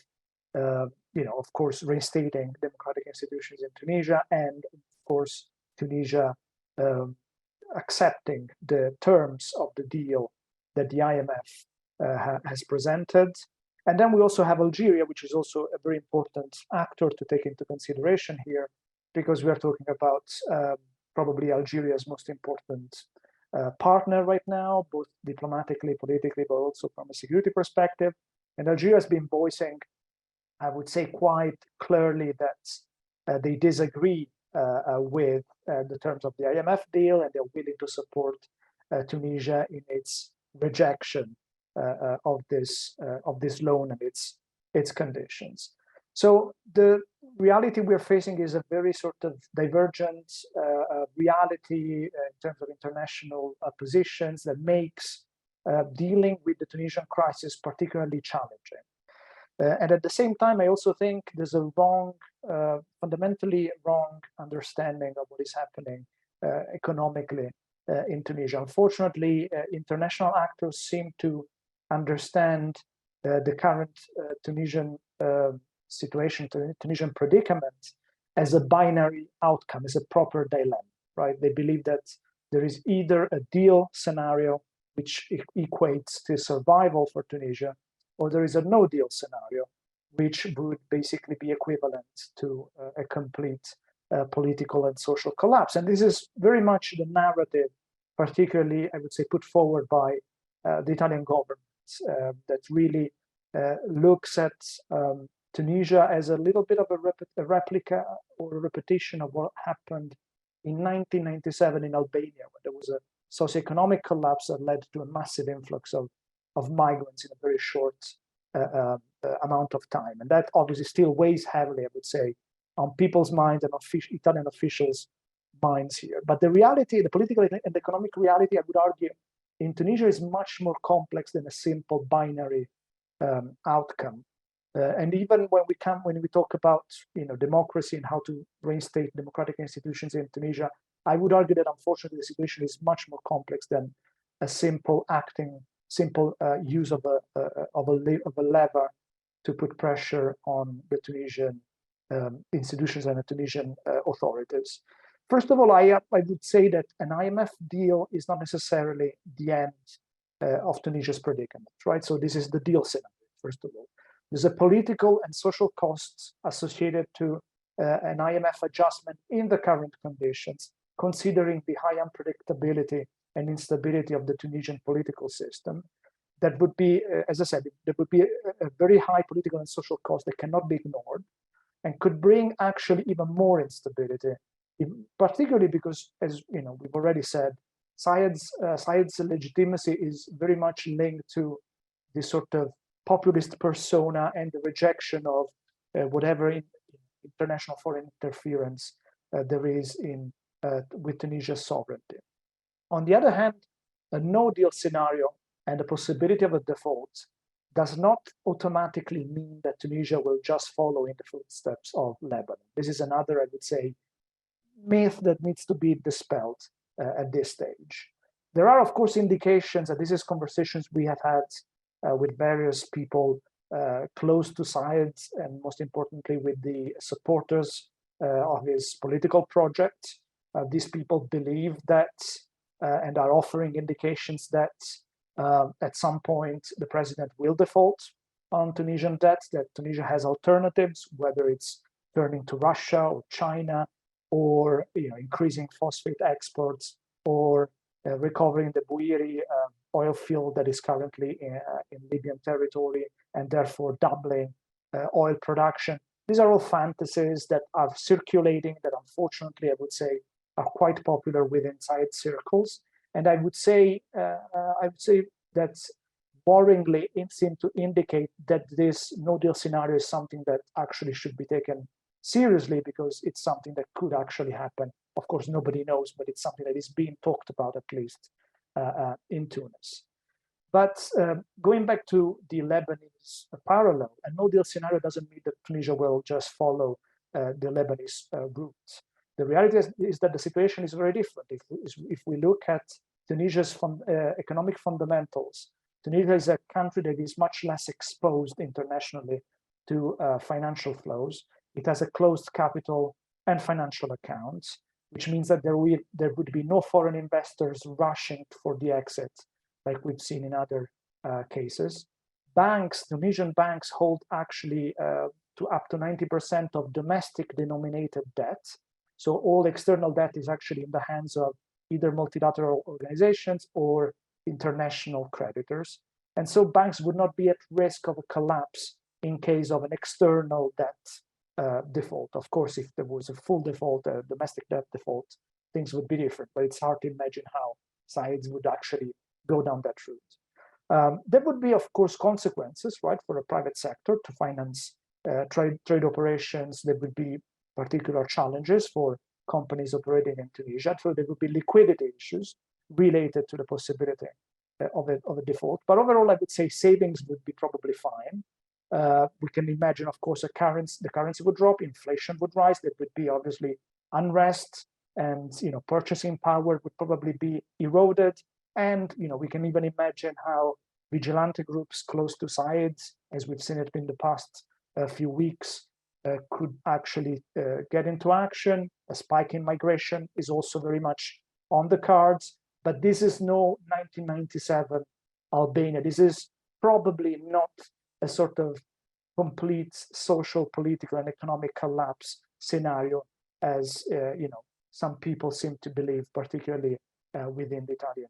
of course, reinstating democratic institutions in Tunisia, and of course, Tunisia accepting the terms of the deal that the IMF has presented. And then we also have Algeria, which is also a very important actor to take into consideration here, because we are talking about probably Algeria's most important partner right now, both diplomatically, politically, but also from a security perspective. And Algeria has been voicing, I would say, quite clearly that they disagree with the terms of the IMF deal, and they're willing to support Tunisia in its rejection of this loan and its conditions. So the reality we're facing is a very sort of divergent reality in terms of international positions that makes dealing with the Tunisian crisis particularly challenging. And at the same time, I also think there's a fundamentally wrong understanding of what is happening economically in Tunisia. Unfortunately, international actors seem to understand the current Tunisian situation, Tunisian predicament, as a binary outcome, as a proper dilemma, right? They believe that there is either a deal scenario which equates to survival for Tunisia, or there is a no deal scenario, which would basically be equivalent to a complete political and social collapse. And this is very much the narrative, particularly, I would say, put forward by the Italian government, that really looks at Tunisia as a little bit of a replica or a repetition of what happened in 1997 in Albania, when there was a socio-economic collapse that led to a massive influx of migrants in a very short amount of time. And that obviously still weighs heavily, I would say, on people's minds and on Italian officials' minds here. But the reality, the political and economic reality, I would argue, in Tunisia is much more complex than a simple binary outcome. And even when we talk about democracy and how to reinstate democratic institutions in Tunisia, I would argue that unfortunately the situation is much more complex than a simple use of a lever to put pressure on the Tunisian institutions and the Tunisian authorities. First of all, I would say that an IMF deal is not necessarily the end of Tunisia's predicament, right? So this is the deal scenario, first of all. There's a political and social costs associated to an IMF adjustment in the current conditions, considering the high unpredictability and instability of the Tunisian political system. That would be, as I said, there would be a very high political and social cost that cannot be ignored and could bring actually even more instability, particularly because, as we've already said, Said's legitimacy is very much linked to this sort of populist persona and the rejection of whatever international foreign interference there is with Tunisia's sovereignty. On the other hand, a no-deal scenario and the possibility of a default does not automatically mean that Tunisia will just follow in the footsteps of Lebanon. This is another, I would say, myth that needs to be dispelled at this stage. There are, of course, indications, and this is conversations we have had with various people close to Said, and most importantly with the supporters of his political project. These people believe that and are offering indications that at some point the president will default on Tunisian debt, that Tunisia has alternatives, whether it's turning to Russia or China, or increasing phosphate exports, or recovering the Bouiri oil field that is currently in Libyan territory, and therefore doubling oil production. These are all fantasies that are circulating, that unfortunately I would say are quite popular within Said circles. And I would say that worryingly it seems to indicate that this no-deal scenario is something that actually should be taken seriously, because it's something that could actually happen. Of course, nobody knows, but it's something that is being talked about, at least in Tunis. But going back to the Lebanese parallel, a no-deal scenario doesn't mean that Tunisia will just follow the Lebanese route. The reality is that the situation is very different. If we look at Tunisia's economic fundamentals, Tunisia is a country that is much less exposed internationally to financial flows. It has a closed capital and financial accounts. which means that there would be no foreign investors rushing for the exit, like we've seen in other cases. Banks, Tunisian banks hold actually to up to 90% of domestic denominated debt. So all external debt is actually in the hands of either multilateral organizations or international creditors. And so banks would not be at risk of a collapse in case of an external debt default. Of course, if there was a full default, a domestic debt default, things would be different, but it's hard to imagine how sides would actually go down that route. There would be, of course, consequences, right, for the private sector to finance trade operations. There would be particular challenges for companies operating in Tunisia. So there would be liquidity issues related to the possibility of a default. But overall, I would say savings would be probably fine. We can imagine, of course, the currency would drop, inflation would rise. There would be obviously unrest, and purchasing power would probably be eroded. And we can even imagine how vigilante groups close to sides, as we've seen it in the past few weeks, could actually get into action. A spike in migration is also very much on the cards, but this is no 1997 Albania. This is probably not a sort of complete social, political, and economic collapse scenario, as some people seem to believe, particularly within the Italian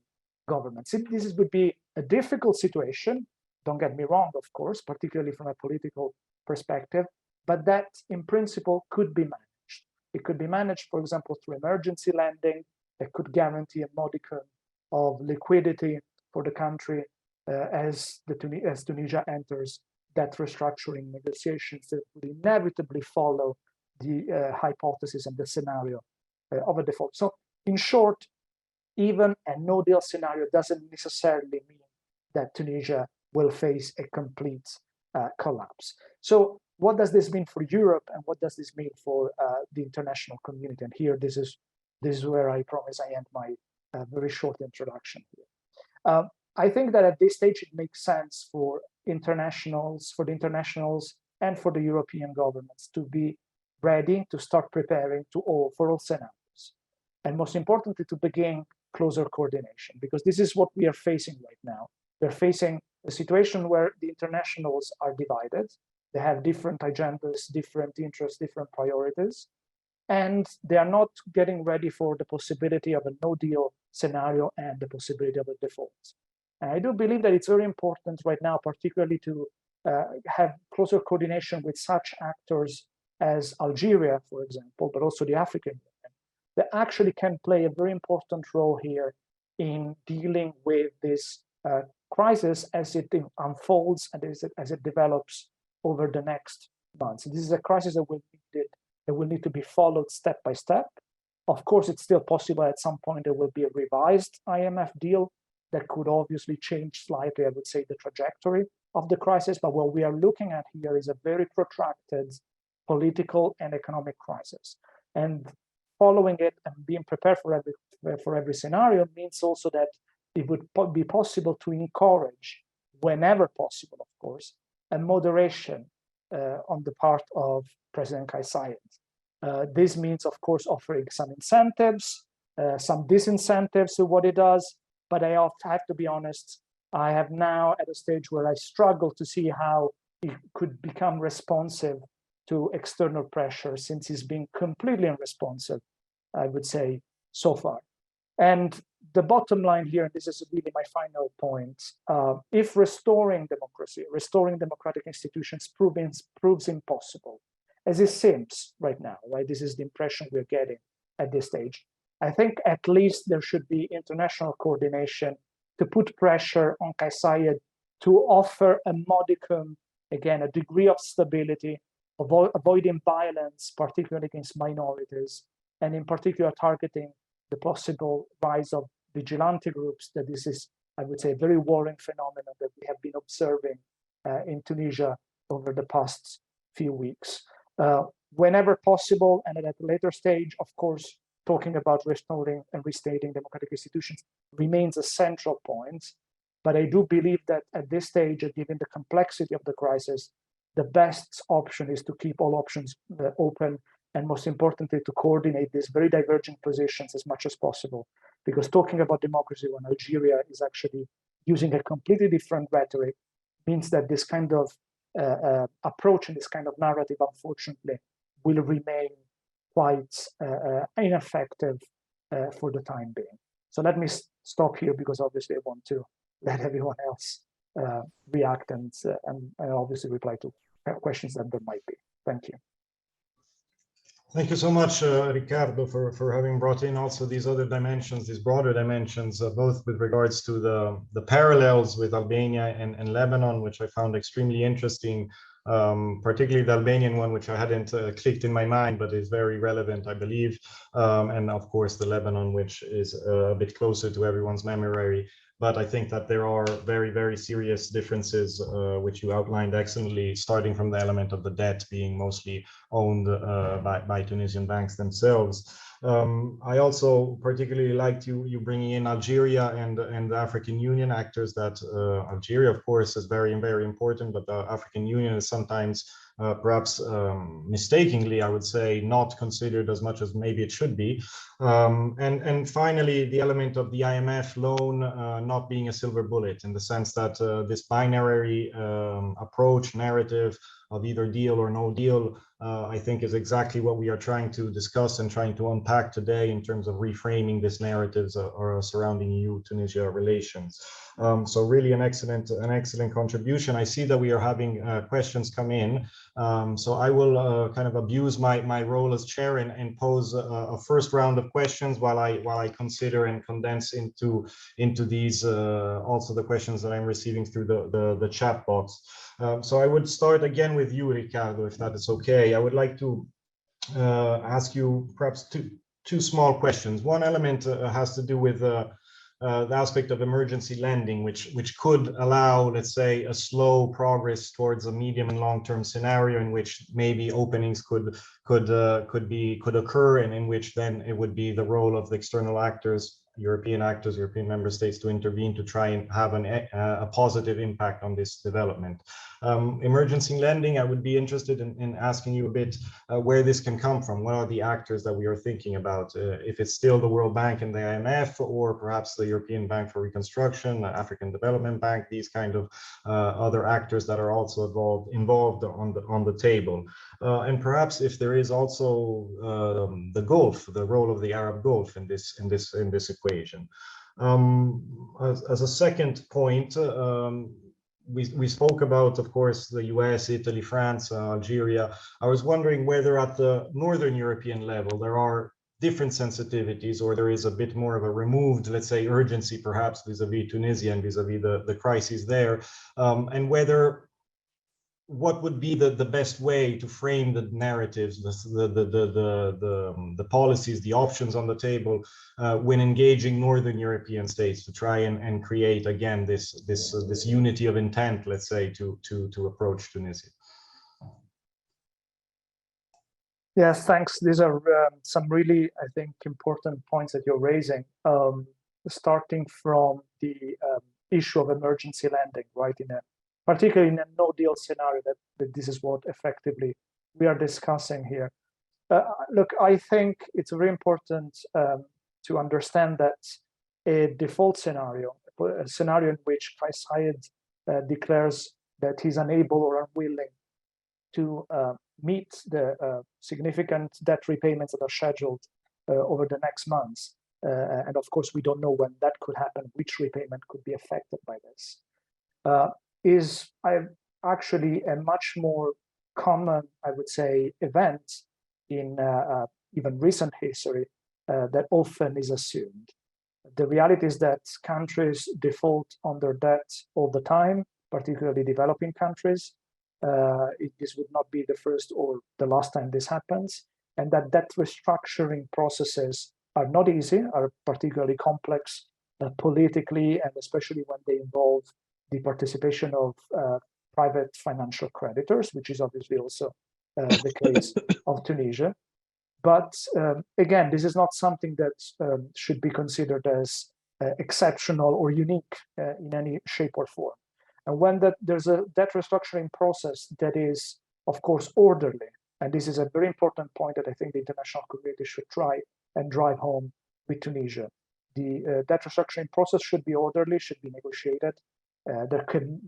government. So this would be a difficult situation. Don't get me wrong, of course, particularly from a political perspective, but that in principle could be managed. It could be managed, for example, through emergency lending that could guarantee a modicum of liquidity for the country as Tunisia enters debt restructuring negotiations that would inevitably follow the hypothesis and the scenario of a default. So in short, even a no-deal scenario doesn't necessarily mean that Tunisia will face a complete collapse. So what does this mean for Europe, and what does this mean for the international community? And here, this is where I promise I end my very short introduction here. I think that at this stage, it makes sense for the internationals and for the European governments to be ready to start preparing for all scenarios. And most importantly, to begin closer coordination, because this is what we are facing right now. We're facing a situation where the internationals are divided. They have different agendas, different interests, different priorities, and they are not getting ready for the possibility of a no-deal scenario and the possibility of a default. And I do believe that it's very important right now, particularly to have closer coordination with such actors as Algeria, for example, but also the African Union, that actually can play a very important role here in dealing with this crisis as it unfolds and as it develops over the next months. This is a crisis that will need to be followed step by step. Of course, it's still possible at some point there will be a revised IMF deal that could obviously change slightly, I would say, the trajectory of the crisis. But what we are looking at here is a very protracted political and economic crisis. And following it and being prepared for every scenario means also that it would be possible to encourage, whenever possible, of course, a moderation on the part of President Kais Saied. This means, of course, offering some incentives, some disincentives to what it does. But I have to be honest, I have now at a stage where I struggle to see how it could become responsive to external pressure, since he's been completely unresponsive, I would say, so far. And the bottom line here, and this is really my final point, if restoring democracy, restoring democratic institutions proves impossible, as it seems right now, right? This is the impression we're getting at this stage. I think at least there should be international coordination to put pressure on Kais Saied to offer a modicum, again, a degree of stability, avoiding violence, particularly against minorities, and in particular targeting the possible rise of vigilante groups. That this is, I would say, a very worrying phenomenon that we have been observing in Tunisia over the past few weeks. Whenever possible, and at a later stage, of course, talking about restoring and restating democratic institutions remains a central point. But I do believe that at this stage, given the complexity of the crisis, the best option is to keep all options open and most importantly, to coordinate these very diverging positions as much as possible. Because talking about democracy when Algeria is actually using a completely different rhetoric means that this kind of approach and this kind of narrative, unfortunately, will remain quite ineffective for the time being. So let me stop here, because obviously I want to let everyone else react and obviously reply to questions that there might be. Thank you. Thank you so much, Riccardo, for having brought in also these other dimensions, these broader dimensions, both with regards to the parallels with Albania and Lebanon, which I found extremely interesting, particularly the Albanian one, which I hadn't clicked in my mind, but is very relevant, I believe. And of course, the Lebanon, which is a bit closer to everyone's memory. But I think that there are very, very serious differences, which you outlined excellently, starting from the element of the debt being mostly owned by Tunisian banks themselves. I also particularly liked you bringing in Algeria and the African Union actors. That Algeria, of course, is very, very important, but the African Union is sometimes perhaps mistakenly, I would say, not considered as much as maybe it should be. And finally, the element of the IMF loan not being a silver bullet, in the sense that this binary approach, narrative of either deal or no deal, I think is exactly what we are trying to discuss and trying to unpack today in terms of reframing this narratives surrounding EU-Tunisia relations. So really an excellent contribution. I see that we are having questions come in. So I will kind of abuse my role as chair and pose a first round of questions while I consider and condense into these also the questions that I'm receiving through the chat box. So I would start again with you, Riccardo, if that is okay. I would like to ask you perhaps two small questions. One element has to do with the aspect of emergency lending, which could allow, let's say, a slow progress towards a medium and long-term scenario in which maybe openings could occur, and in which then it would be the role of the external actors, European member states, to intervene to try and have a positive impact on this development. Emergency lending, I would be interested in asking you a bit where this can come from. What are the actors that we are thinking about? If it's still the World Bank and the IMF, or perhaps the European Bank for Reconstruction, the African Development Bank, these kind of other actors that are also involved on the table. And perhaps if there is also the Gulf, the role of the Arab Gulf in this equation. As a second point, we spoke about, of course, the US, Italy, France, Algeria. I was wondering whether at the Northern European level there are different sensitivities, or there is a bit more of a removed, let's say, urgency perhaps vis-a-vis Tunisia and vis-a-vis the crises there, and whether what would be the best way to frame the narratives, the policies, the options on the table when engaging Northern European states to try and create again this unity of intent, let's say, to approach Tunisia. Yes, thanks. These are some really, I think, important points that you're raising. Starting from the issue of emergency lending, right? Particularly in a no-deal scenario, that this is what effectively we are discussing here. Look, I think it's very important to understand that a default scenario, a scenario in which Kais Saied declares that he's unable or unwilling to meet the significant debt repayments that are scheduled over the next months. And of course, we don't know when that could happen, which repayment could be affected by this. Is actually a much more common, I would say, event in even recent history that often is assumed. The reality is that countries default on their debt all the time, particularly developing countries. This would not be the first or the last time this happens, and that debt restructuring processes are not easy, are particularly complex politically, and especially when they involve the participation of private financial creditors, which is obviously also the case of Tunisia. But again, this is not something that should be considered as exceptional or unique in any shape or form. And when there's a debt restructuring process that is, of course, orderly, And this is a very important point that I think the international community should try and drive home with Tunisia. The debt restructuring process should be orderly, should be negotiated.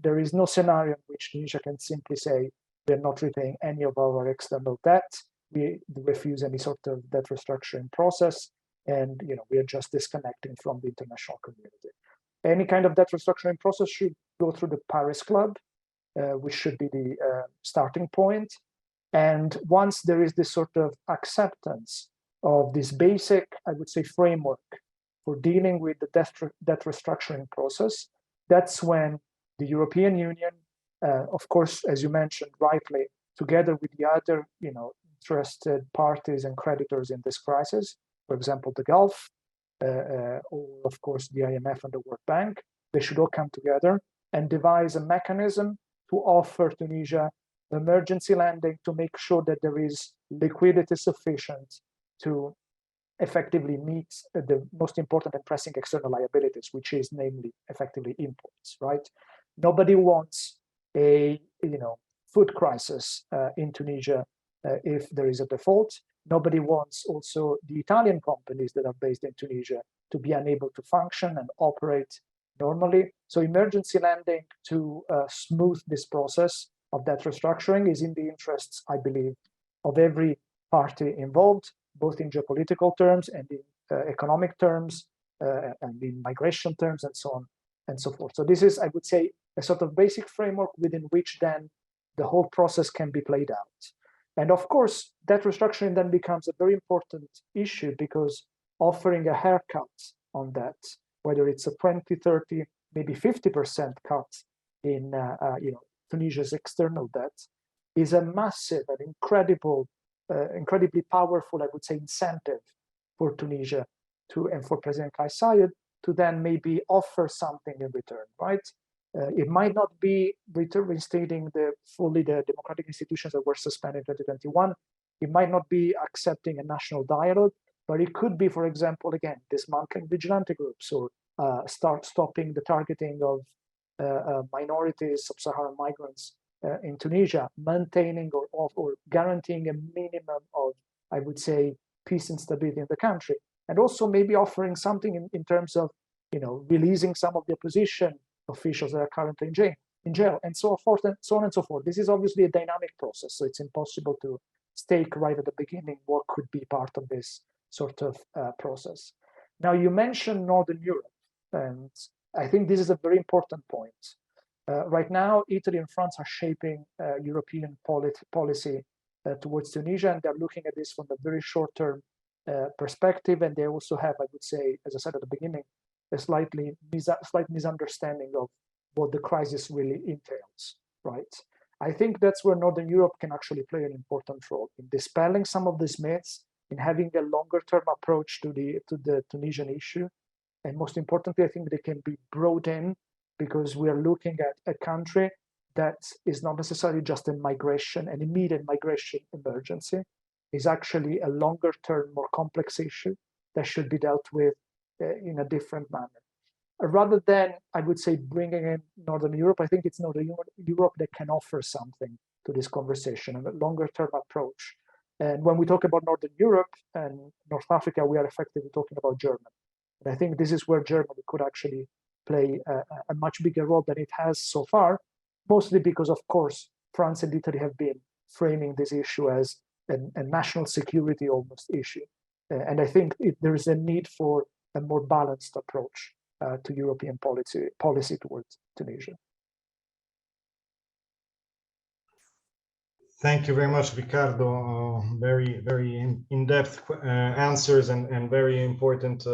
There is no scenario in which Tunisia can simply say we're not repaying any of our external debt. We refuse any sort of debt restructuring process, and we are just disconnecting from the international community. Any kind of debt restructuring process should go through the Paris Club, which should be the starting point. And once there is this sort of acceptance of this basic, I would say, framework for dealing with the debt restructuring process, that's when the European Union, of course, as you mentioned rightly, together with the other, interested parties and creditors in this crisis, for example, the Gulf, or of course the IMF and the World Bank, they should all come together and devise a mechanism to offer Tunisia emergency lending to make sure that there is liquidity sufficient to effectively meet the most important and pressing external liabilities, which is namely effectively imports, right? Nobody wants a food crisis in Tunisia if there is a default. Nobody wants also the Italian companies that are based in Tunisia to be unable to function and operate normally. So emergency lending to smooth this process of debt restructuring is in the interests, I believe, of every party involved, both in geopolitical terms and in economic terms and in migration terms and so on and so forth. So this is, I would say, a sort of basic framework within which then the whole process can be played out. And of course, debt restructuring then becomes a very important issue because offering a haircut on that, whether it's a 20, 30, maybe 50% cut in Tunisia's external debt, is a massive and incredibly powerful, I would say, incentive for Tunisia and for President Kais Saied to then maybe offer something in return, right? It might not be reinstating fully the democratic institutions that were suspended in 2021. It might not be accepting a national dialogue, but it could be, for example, again, dismantling vigilante groups or stopping the targeting of minorities, sub-Saharan migrants in Tunisia, maintaining or guaranteeing a minimum of, I would say, peace and stability in the country, and also maybe offering something in terms of, releasing some of the opposition officials that are currently in jail, and so forth, and so on and so forth. This is obviously a dynamic process, so it's impossible to stake right at the beginning what could be part of this sort of process. Now, you mentioned Northern Europe, and I think this is a very important point. Right now, Italy and France are shaping European policy towards Tunisia, and they're looking at this from a very short-term perspective, and they also have, I would say, as I said at the beginning, a slight misunderstanding of what the crisis really entails, right? I think that's where Northern Europe can actually play an important role in dispelling some of these myths, in having a longer-term approach to the Tunisian issue, and most importantly, I think they can be brought in because we are looking at a country that is not necessarily just an immediate migration emergency. It's actually a longer-term, more complex issue that should be dealt with in a different manner. Rather than, I would say, bringing in Northern Europe, I think it's Northern Europe that can offer something to this conversation, a longer-term approach. And when we talk about Northern Europe and North Africa, we are effectively talking about Germany. And I think this is where Germany could actually play a much bigger role than it has so far, mostly because, of course, France and Italy have been framing this issue as a national security almost issue. And I think there is a need for a more balanced approach to European policy towards Tunisia. Thank you very much, Riccardo. Very, very in-depth answers and very important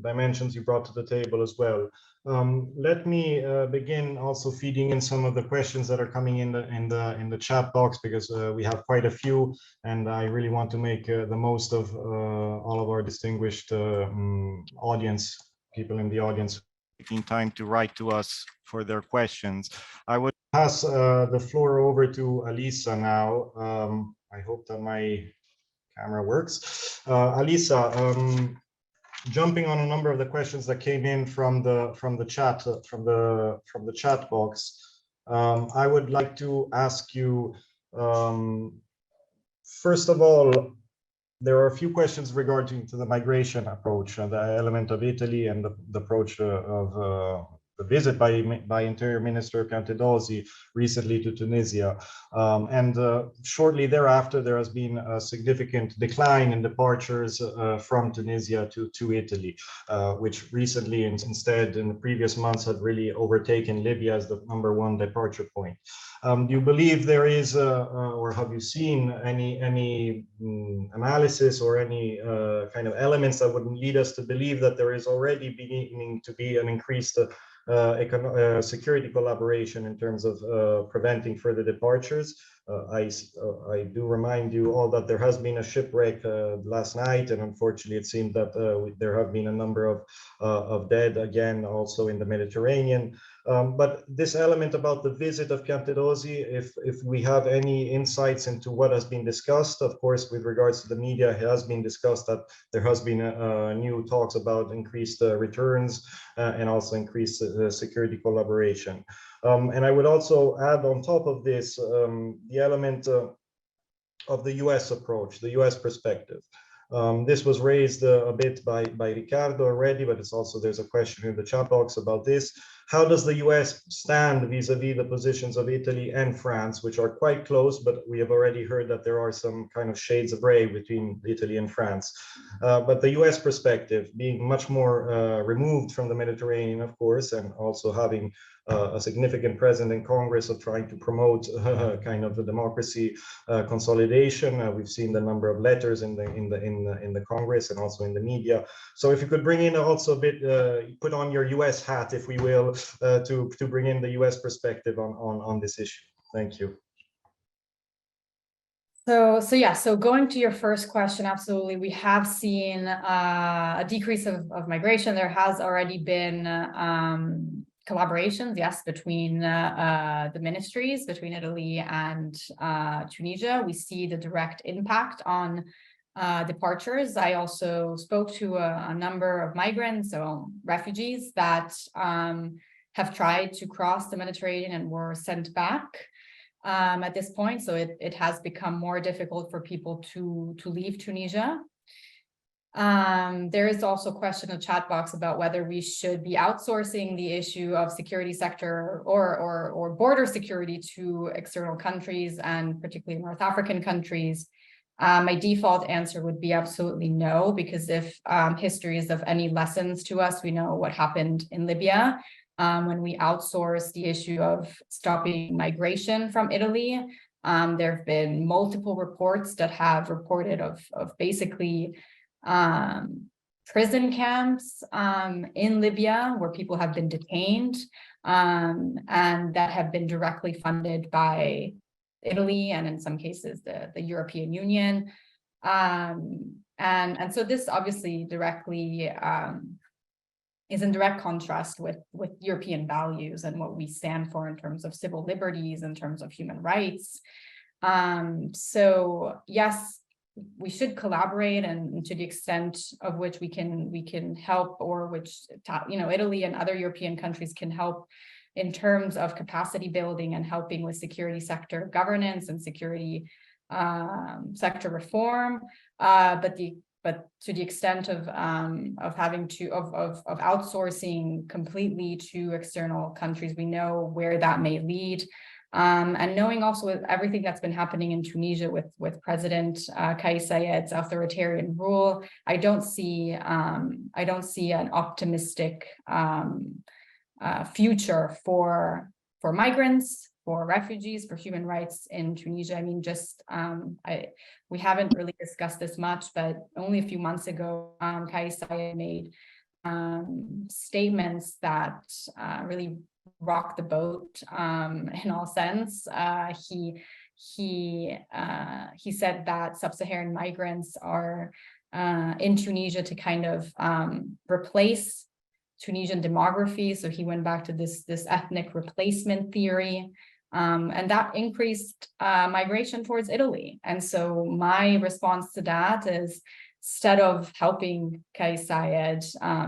dimensions you brought to the table as well. Let me begin also feeding in some of the questions that are coming in the chat box, because we have quite a few, and I really want to make the most of all of our distinguished audience, people in the audience, taking time to write to us for their questions. I would pass the floor over to Alisa now. I hope that my camera works. Alisa, jumping on a number of the questions that came in from the chat box, I would like to ask you, first of all, there are a few questions regarding to the migration approach, the element of Italy and the approach of the visit by Interior Minister Piantedosi recently to Tunisia. Shortly thereafter, there has been a significant decline in departures from Tunisia to Italy, which recently instead in the previous months had really overtaken Libya as the #1 departure point. Do you believe there is, or have you seen any analysis or any kind of elements that would lead us to believe that there is already beginning to be an increased security collaboration in terms of preventing further departures? I do remind you all that there has been a shipwreck last night, and unfortunately it seemed that there have been a number of dead again also in the Mediterranean. But this element about the visit of Piantedosi, if we have any insights into what has been discussed, of course, with regards to the media, it has been discussed that there has been new talks about increased returns and also increased security collaboration. And I would also add on top of this the element of the US approach, the US perspective. This was raised a bit by Ricardo already, but it's also, there's a question in the chat box about this. How does the US stand vis-a-vis the positions of Italy and France, which are quite close, but we have already heard that there are some kind of shades of gray between Italy and France. But the US perspective being much more removed from the Mediterranean, of course, and also having a significant presence in Congress of trying to promote kind of the democracy consolidation. We've seen the number of letters in the Congress and also in the media. So if you could bring in also a bit, put on your US hat, if we will, to bring in the US perspective on this issue. Thank you. So going to your first question, absolutely, we have seen a decrease of migration. There has already been collaborations, yes, between the ministries, between Italy and Tunisia. We see the direct impact on departures. I also spoke to a number of migrants, so refugees that have tried to cross the Mediterranean and were sent back at this point. So it has become more difficult for people to leave Tunisia. There is also a question in the chat box about whether we should be outsourcing the issue of security sector or border security to external countries, and particularly North African countries. My default answer would be absolutely no, because if history is of any lessons to us, we know what happened in Libya when we outsourced the issue of stopping migration from Italy. There have been multiple reports that have reported of basically prison camps in Libya where people have been detained and that have been directly funded by Italy and in some cases the European Union. And so this obviously directly is in direct contrast with European values and what we stand for in terms of civil liberties, in terms of human rights. So yes, we should collaborate, and to the extent of which we can help, or which Italy and other European countries can help in terms of capacity building and helping with security sector governance and security sector reform. But to the extent of having to outsourcing completely to external countries, we know where that may lead. And knowing also with everything that's been happening in Tunisia with President Kais Saied's authoritarian rule, I don't see an optimistic future for migrants, for refugees, for human rights in Tunisia. I mean, we haven't really discussed this much, but only a few months ago, Kais Saied made statements that really rocked the boat in all sense. He said that sub-Saharan migrants are in Tunisia to kind of replace Tunisian demography. So he went back to this ethnic replacement theory, and that increased migration towards Italy. And so my response to that is, instead of helping Kais Saied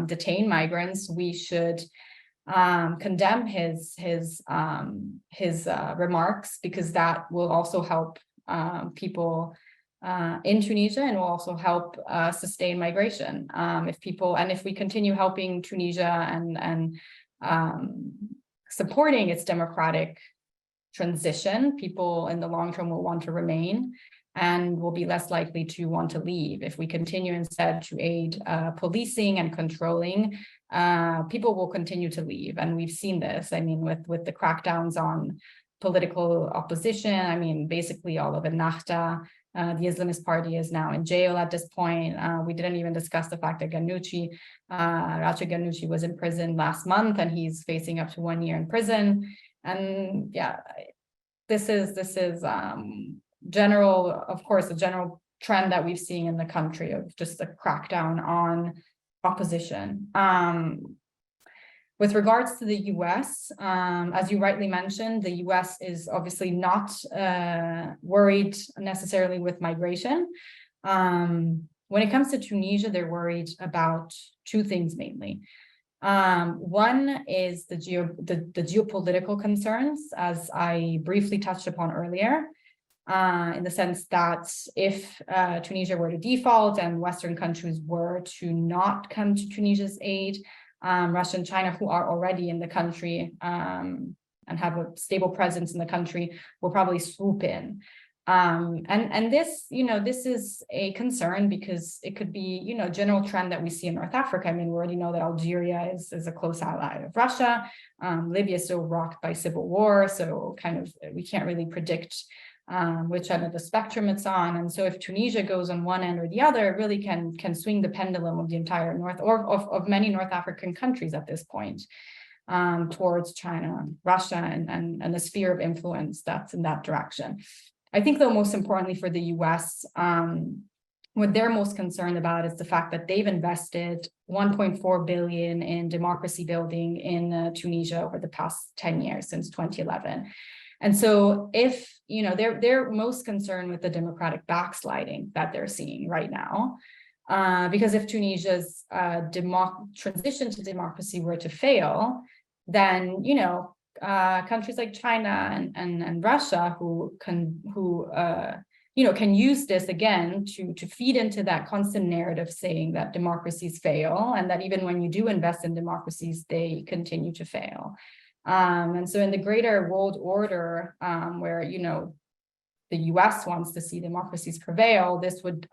detain migrants, we should condemn his remarks, because that will also help people in Tunisia, and will also help sustain migration. If we continue helping Tunisia and supporting its democratic transition, people in the long term will want to remain and will be less likely to want to leave. If we continue instead to aid policing and controlling, people will continue to leave. And we've seen this, I mean, with the crackdowns on political opposition. I mean, basically all of Ennahda, the Islamist party, is now in jail at this point. We didn't even discuss the fact that Ghannouchi, Rachid Ghannouchi, was in prison last month, and he's facing up to 1 year in prison. And yeah, this is general, of course, a general trend that we've seen in the country of just a crackdown on opposition. With regards to the US, as you rightly mentioned, the US is obviously not worried necessarily with migration. When it comes to Tunisia, they're worried about two things mainly. One is the geopolitical concerns, as I briefly touched upon earlier, in the sense that if Tunisia were to default and Western countries were to not come to Tunisia's aid, Russia and China, who are already in the country and have a stable presence in the country, will probably swoop in. And this, this is a concern because it could be, a general trend that we see in North Africa. I mean, we already know that Algeria is a close ally of Russia. Libya is still rocked by civil war, so kind of we can't really predict which end of the spectrum it's on. And so if Tunisia goes on one end or the other, it really can swing the pendulum of the entire North, or of many North African countries at this point, towards China, Russia, and the sphere of influence that's in that direction. I think, though, most importantly for the US, what they're most concerned about is the fact that they've invested 1.4 billion in democracy building in Tunisia over the past 10 years, since 2011. And so if, they're most concerned with the democratic backsliding that they're seeing right now, because if Tunisia's transition to democracy were to fail, then, countries like China and Russia who can use this again to feed into that constant narrative saying that democracies fail, and that even when you do invest in democracies, they continue to fail. And so in the greater world order, where, the US wants to see democracies prevail, this would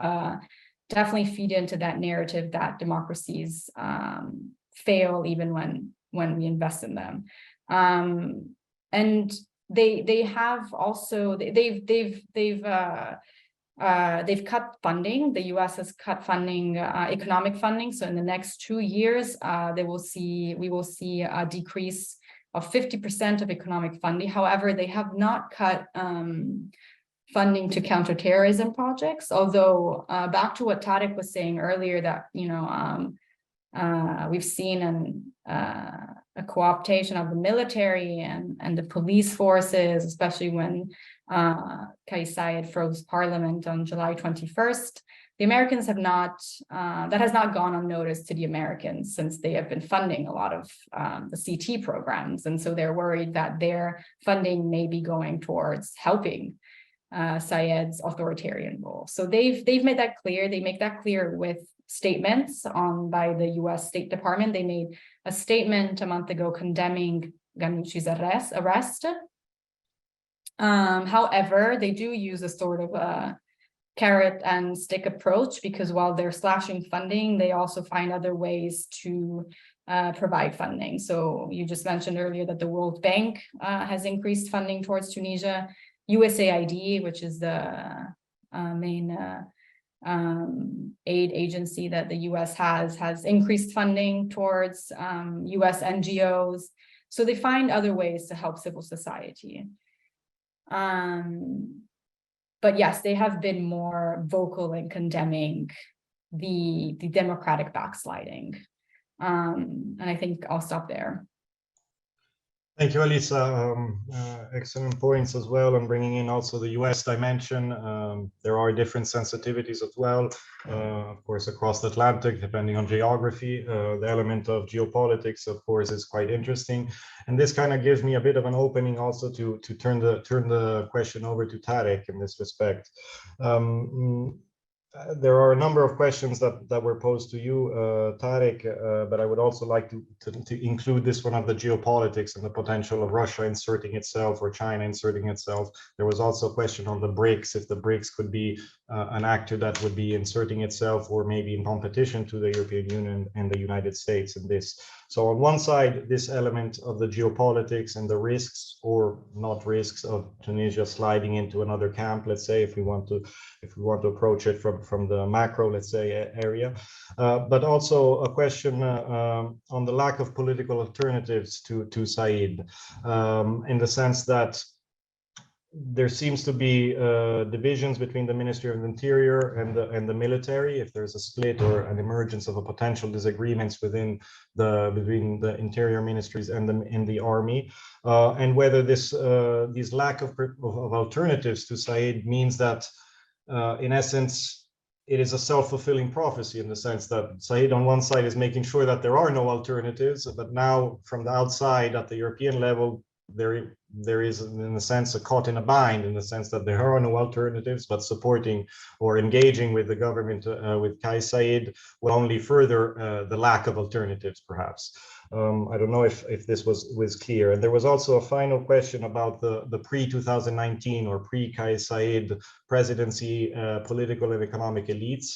definitely feed into that narrative that democracies fail even when we invest in them. And they have also, they've cut funding. The US has cut funding, economic funding. So in the next 2 years, we will see a decrease of 50% of economic funding. However, they have not cut funding to counterterrorism projects. Although back to what Tarek was saying earlier, that we've seen a co-optation of the military and the police forces, especially when Kais Saied froze parliament on July 21st. The Americans have not, that has not gone unnoticed to the Americans, since they have been funding a lot of the CT programs. And so they're worried that their funding may be going towards helping Saied's authoritarian role. So they've made that clear. They make that clear with statements by the US State Department. They made a statement a month ago condemning Ghannouchi's arrest. However, they do use a sort of a carrot and stick approach, because while they're slashing funding, they also find other ways to provide funding. So you just mentioned earlier that the World Bank has increased funding towards Tunisia. USAID, which is the main aid agency that the US has increased funding towards US NGOs. So they find other ways to help civil society. But yes, they have been more vocal in condemning the democratic backsliding. And I think I'll stop there. Thank you, Elisa. Excellent points as well, and bringing in also the US dimension. There are different sensitivities as well, of course, across the Atlantic, depending on geography. The element of geopolitics, of course, is quite interesting. And this kind of gives me a bit of an opening also to turn the question over to Tarek in this respect. There are a number of questions that were posed to you, Tarek, but I would also like to include this one of the geopolitics and the potential of Russia inserting itself or China inserting itself. There was also a question on the BRICS, if the BRICS could be an actor that would be inserting itself or maybe in competition to the European Union and the United States in this. So on one side, this element of the geopolitics and the risks or not risks of Tunisia sliding into another camp, let's say, if we want to approach it from the macro, let's say, area, but also a question on the lack of political alternatives to Said, in the sense that there seems to be divisions between the Ministry of the Interior and the military. If there's a split or an emergence of a potential disagreements between the interior ministries and the army, and whether this lack of alternatives to Said means that in essence it is a self-fulfilling prophecy, in the sense that Said on one side is making sure that there are no alternatives, but now from the outside at the European level, there is, in a sense, a caught in a bind, in the sense that there are no alternatives, but supporting or engaging with the government, with Kais Saied, will only further the lack of alternatives, perhaps. I don't know if this was clear. And there was also a final question about the pre-2019 or pre-Kais Saied presidency political and economic elites.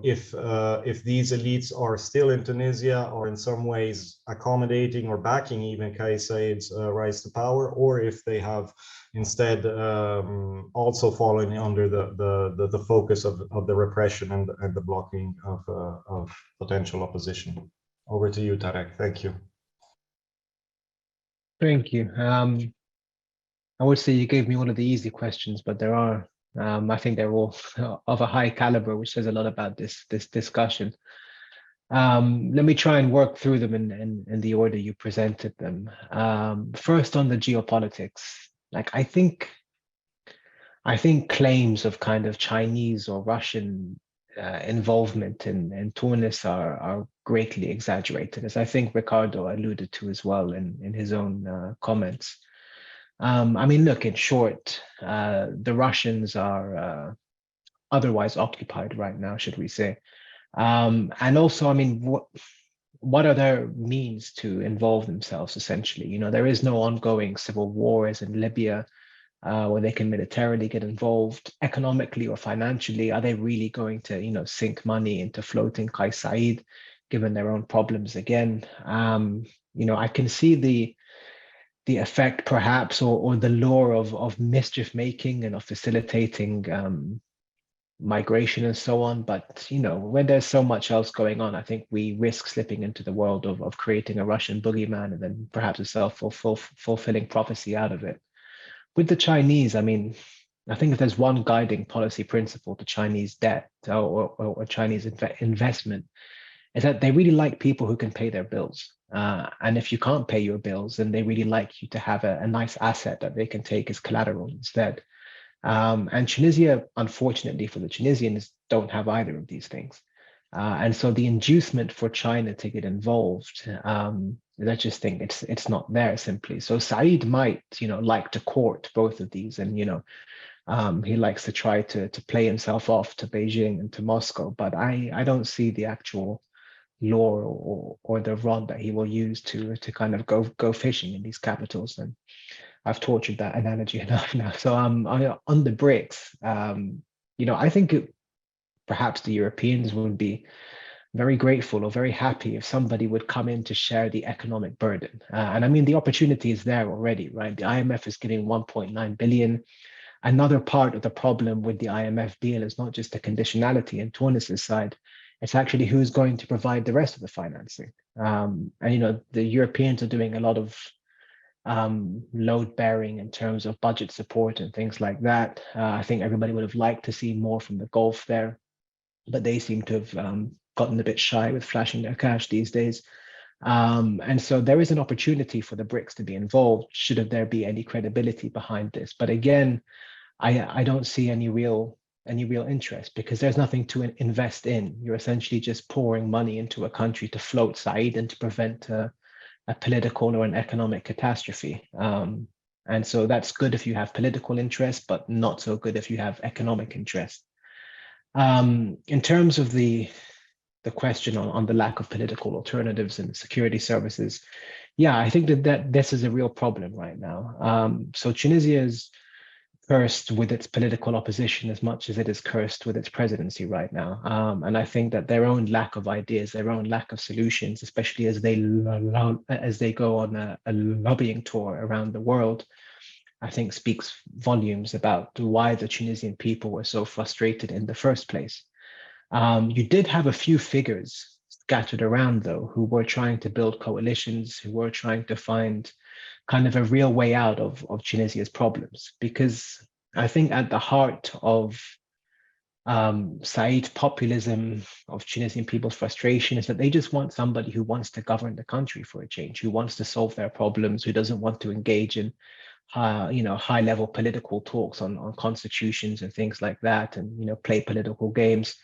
If these elites are still in Tunisia or in some ways accommodating or backing even Kais Saied's rise to power, or if they have instead also fallen under the focus of the repression and the blocking of potential opposition. Over to you, Tarek. Thank you. Thank you. I would say you gave me one of the easy questions, but there are I think they're all of a high caliber, which says a lot about this discussion. Let me try and work through them in the order you presented them. First, on the geopolitics, like I think claims of kind of Chinese or Russian involvement in Tunis are greatly exaggerated, as I think Ricardo alluded to as well in his own comments. I mean, look, in short, the Russians are otherwise occupied right now, should we say. And also, I mean, what are their means to involve themselves, essentially? You know, there is no ongoing civil war as in Libya, where they can militarily get involved. Economically or financially, are they really going to, you know, sink money into floating Kais Saied, given their own problems again? You know, I can see the effect perhaps or the lure of mischief making and of facilitating migration and so on, but you know, when there's so much else going on, I think we risk slipping into the world of creating a Russian boogeyman and then perhaps a self-fulfilling prophecy out of it. With the Chinese, I mean, I think if there's one guiding policy principle to Chinese debt or Chinese investment, is that they really like people who can pay their bills. And if you can't pay your bills, then they really like you to have a nice asset that they can take as collateral instead. And Tunisia, unfortunately for the Tunisians, don't have either of these things. And so the inducement for China to get involved, I just think it's not there simply. So Said might, you know, like to court both of these, and you know, he likes to try to play himself off to Beijing and to Moscow, but I don't see the actual lure or the rod that he will use to kind of go fishing in these capitals. And I've tortured that analogy enough now. So on the BRICS, you know, I think perhaps the Europeans would be very grateful or very happy if somebody would come in to share the economic burden. And I mean, the opportunity is there already, right? The IMF is giving 1.9 billion. Another part of the problem with the IMF deal is not just the conditionality in Tunis's side, it's actually who's going to provide the rest of the financing. And, you know, the Europeans are doing a lot of load bearing in terms of budget support and things like that. I think everybody would have liked to see more from the Gulf there, but they seem to have gotten a bit shy with flashing their cash these days. And so there is an opportunity for the BRICS to be involved, should there be any credibility behind this. But again, I don't see any real interest, because there's nothing to invest in. You're essentially just pouring money into a country to float Said and to prevent a political or an economic catastrophe. And so that's good if you have political interest, but not so good if you have economic interest. In terms of the question on the lack of political alternatives in the security services, yeah, I think that this is a real problem right now. So Tunisia is cursed with its political opposition as much as it is cursed with its presidency right now. And I think that their own lack of ideas, their own lack of solutions, especially as they go on a lobbying tour around the world, I think speaks volumes about why the Tunisian people were so frustrated in the first place. You did have a few figures scattered around, though, who were trying to build coalitions, who were trying to find kind of a real way out of Tunisia's problems. Because I think at the heart of Said's populism, of Tunisian people's frustration, is that they just want somebody who wants to govern the country for a change, who wants to solve their problems, who doesn't want to engage in high-level political talks on constitutions and things like that, and play political games.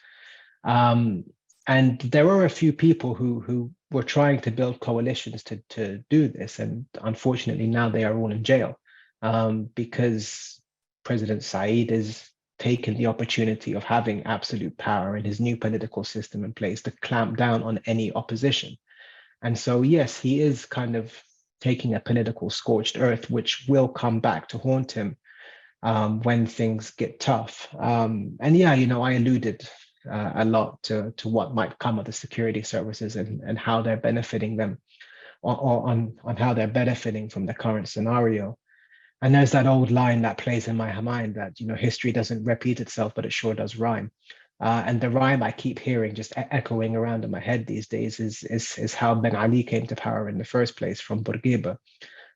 And there were a few people who were trying to build coalitions to do this, and unfortunately now they are all in jail because President Said has taken the opportunity of having absolute power in his new political system in place to clamp down on any opposition. And so, yes, he is kind of taking a political scorched earth, which will come back to haunt him when things get tough. And yeah, I alluded a lot to what might come of the security services and how they're benefiting them, or on how they're benefiting from the current scenario. And there's that old line that plays in my mind that history doesn't repeat itself, but it sure does rhyme. And the rhyme I keep hearing just echoing around in my head these days is how Ben Ali came to power in the first place from Bourguiba,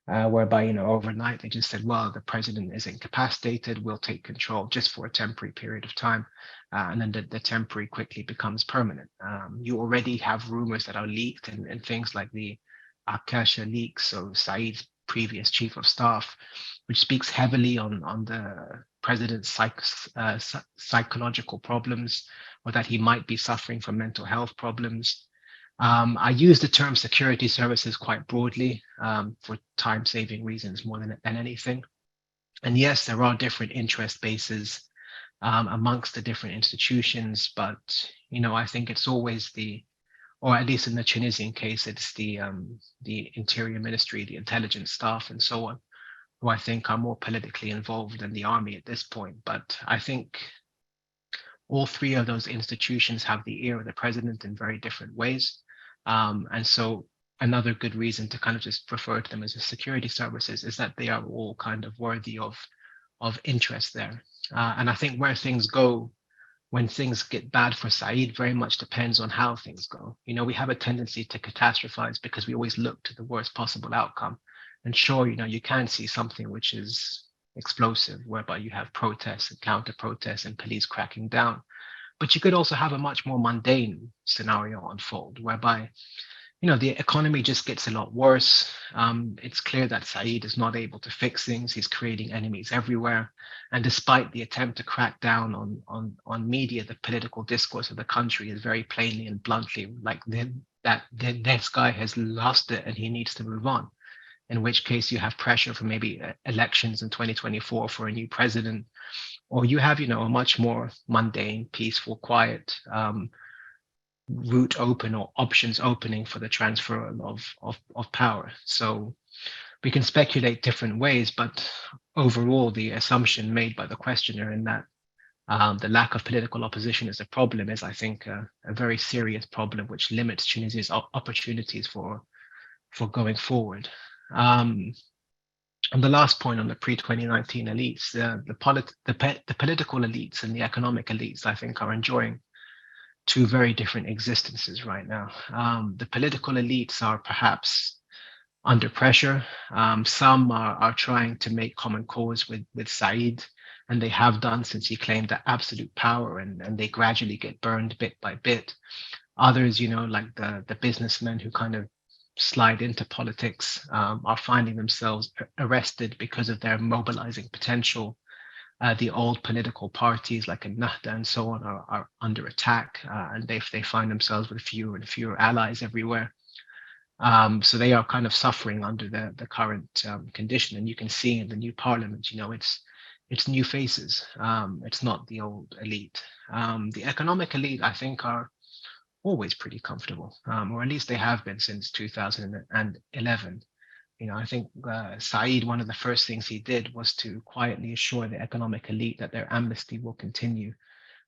whereby overnight they just said, well, the president is incapacitated, we'll take control just for a temporary period of time. And then the temporary quickly becomes permanent. You already have rumors that are leaked and things like the Akasha leaks, so Said's previous chief of staff, which speaks heavily on the president's psychological problems, or that he might be suffering from mental health problems. I use the term security services quite broadly for time-saving reasons more than anything. And yes, there are different interest bases amongst the different institutions, but I think it's always or at least in the Tunisian case, it's the Interior Ministry, the intelligence staff, and so on, who I think are more politically involved than the army at this point. But I think all three of those institutions have the ear of the president in very different ways. And so another good reason to kind of just refer to them as the security services is that they are all kind of worthy of interest there. And I think where things go when things get bad for Said very much depends on how things go. We have a tendency to catastrophize because we always look to the worst possible outcome. And sure, you can see something which is explosive, whereby you have protests and counter-protests and police cracking down. But you could also have a much more mundane scenario unfold, whereby the economy just gets a lot worse. It's clear that Said is not able to fix things. He's creating enemies everywhere. And despite the attempt to crack down on media, the political discourse of the country is very plainly and bluntly like this guy has lost it and he needs to move on. In which case you have pressure for maybe elections in 2024 for a new president, or you have, a much more mundane, peaceful, quiet route open or options opening for the transfer of power. So we can speculate different ways, but overall, the assumption made by the questioner in that the lack of political opposition is a problem is, I think, a very serious problem which limits Tunisia's opportunities for going forward. And the last point on the pre-2019 elites, the political elites and the economic elites, I think, are enjoying two very different existences right now. The political elites are perhaps under pressure. Some are trying to make common cause with Said, and they have done since he claimed that absolute power, and they gradually get burned bit by bit. Others, like the businessmen who kind of slide into politics are finding themselves arrested because of their mobilizing potential. The old political parties like Ennahda and so on are under attack, and they find themselves with fewer and fewer allies everywhere. So they are kind of suffering under the current condition, and you can see in the new parliament, you know, it's new faces. It's not the old elite. The economic elite, I think, are always pretty comfortable, or at least they have been since 2011. You know, I think Said, one of the first things he did was to quietly assure the economic elite that their amnesty will continue,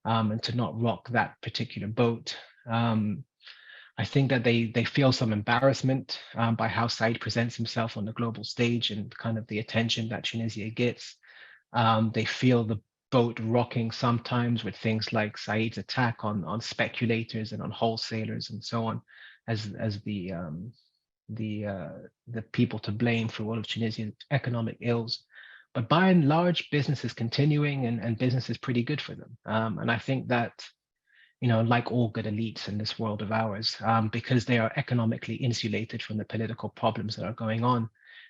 and to not rock that particular boat. I think that they feel some embarrassment by how Said presents himself on the global stage and kind of the attention that Tunisia gets. They feel the boat rocking sometimes with things like Said's attack on speculators and on wholesalers and so on, as the people to blame for all of Tunisia's economic ills. But by and large, business is continuing, and business is pretty good for them. And I think that, you know, like all good elites in this world of ours, because they are economically insulated from the political problems that are going on,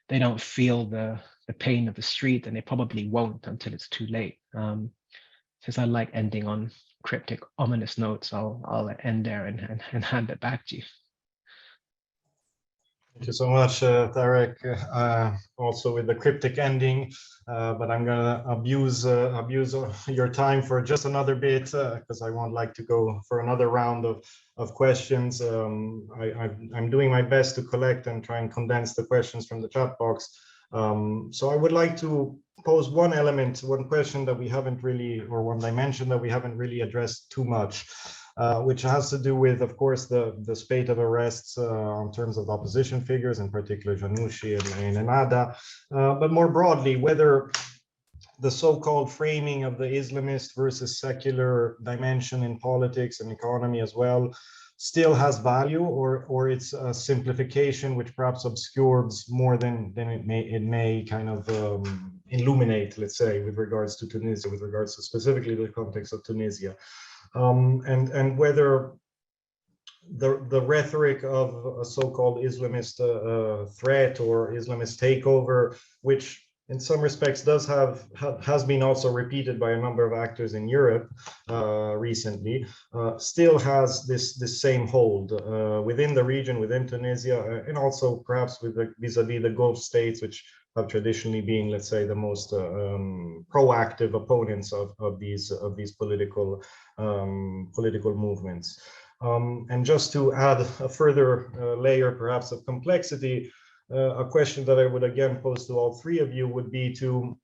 they don't feel the pain of the street, and they probably won't until it's too late. Since I like ending on cryptic, ominous notes, I'll end there and hand it back to you. Thank you so much, Tarek, also with the cryptic ending, but I'm gonna abuse your time for just another bit, because I won't like to go for another round of questions. I'm doing my best to collect and try and condense the questions from the chat box. So I would like to pose one question that we haven't really, or one dimension that we haven't really addressed too much. Which has to do with, of course, the spate of arrests in terms of opposition figures, in particular Janouchi and Ennahda, but more broadly, whether the so-called framing of the Islamist versus secular dimension in politics and economy as well still has value, or it's a simplification which perhaps obscures more than it may kind of illuminate, let's say, with regards to Tunisia, with regards to specifically the context of Tunisia. And whether the rhetoric of a so-called Islamist threat or Islamist takeover, which in some respects has been also repeated by a number of actors in Europe recently, still has this same hold within the region, within Tunisia, and also perhaps with vis-a-vis the Gulf states, which have traditionally been, let's say, the most proactive opponents of these political movements. And just to add a further layer, perhaps, of complexity, a question that I would again pose to all three of you would be to,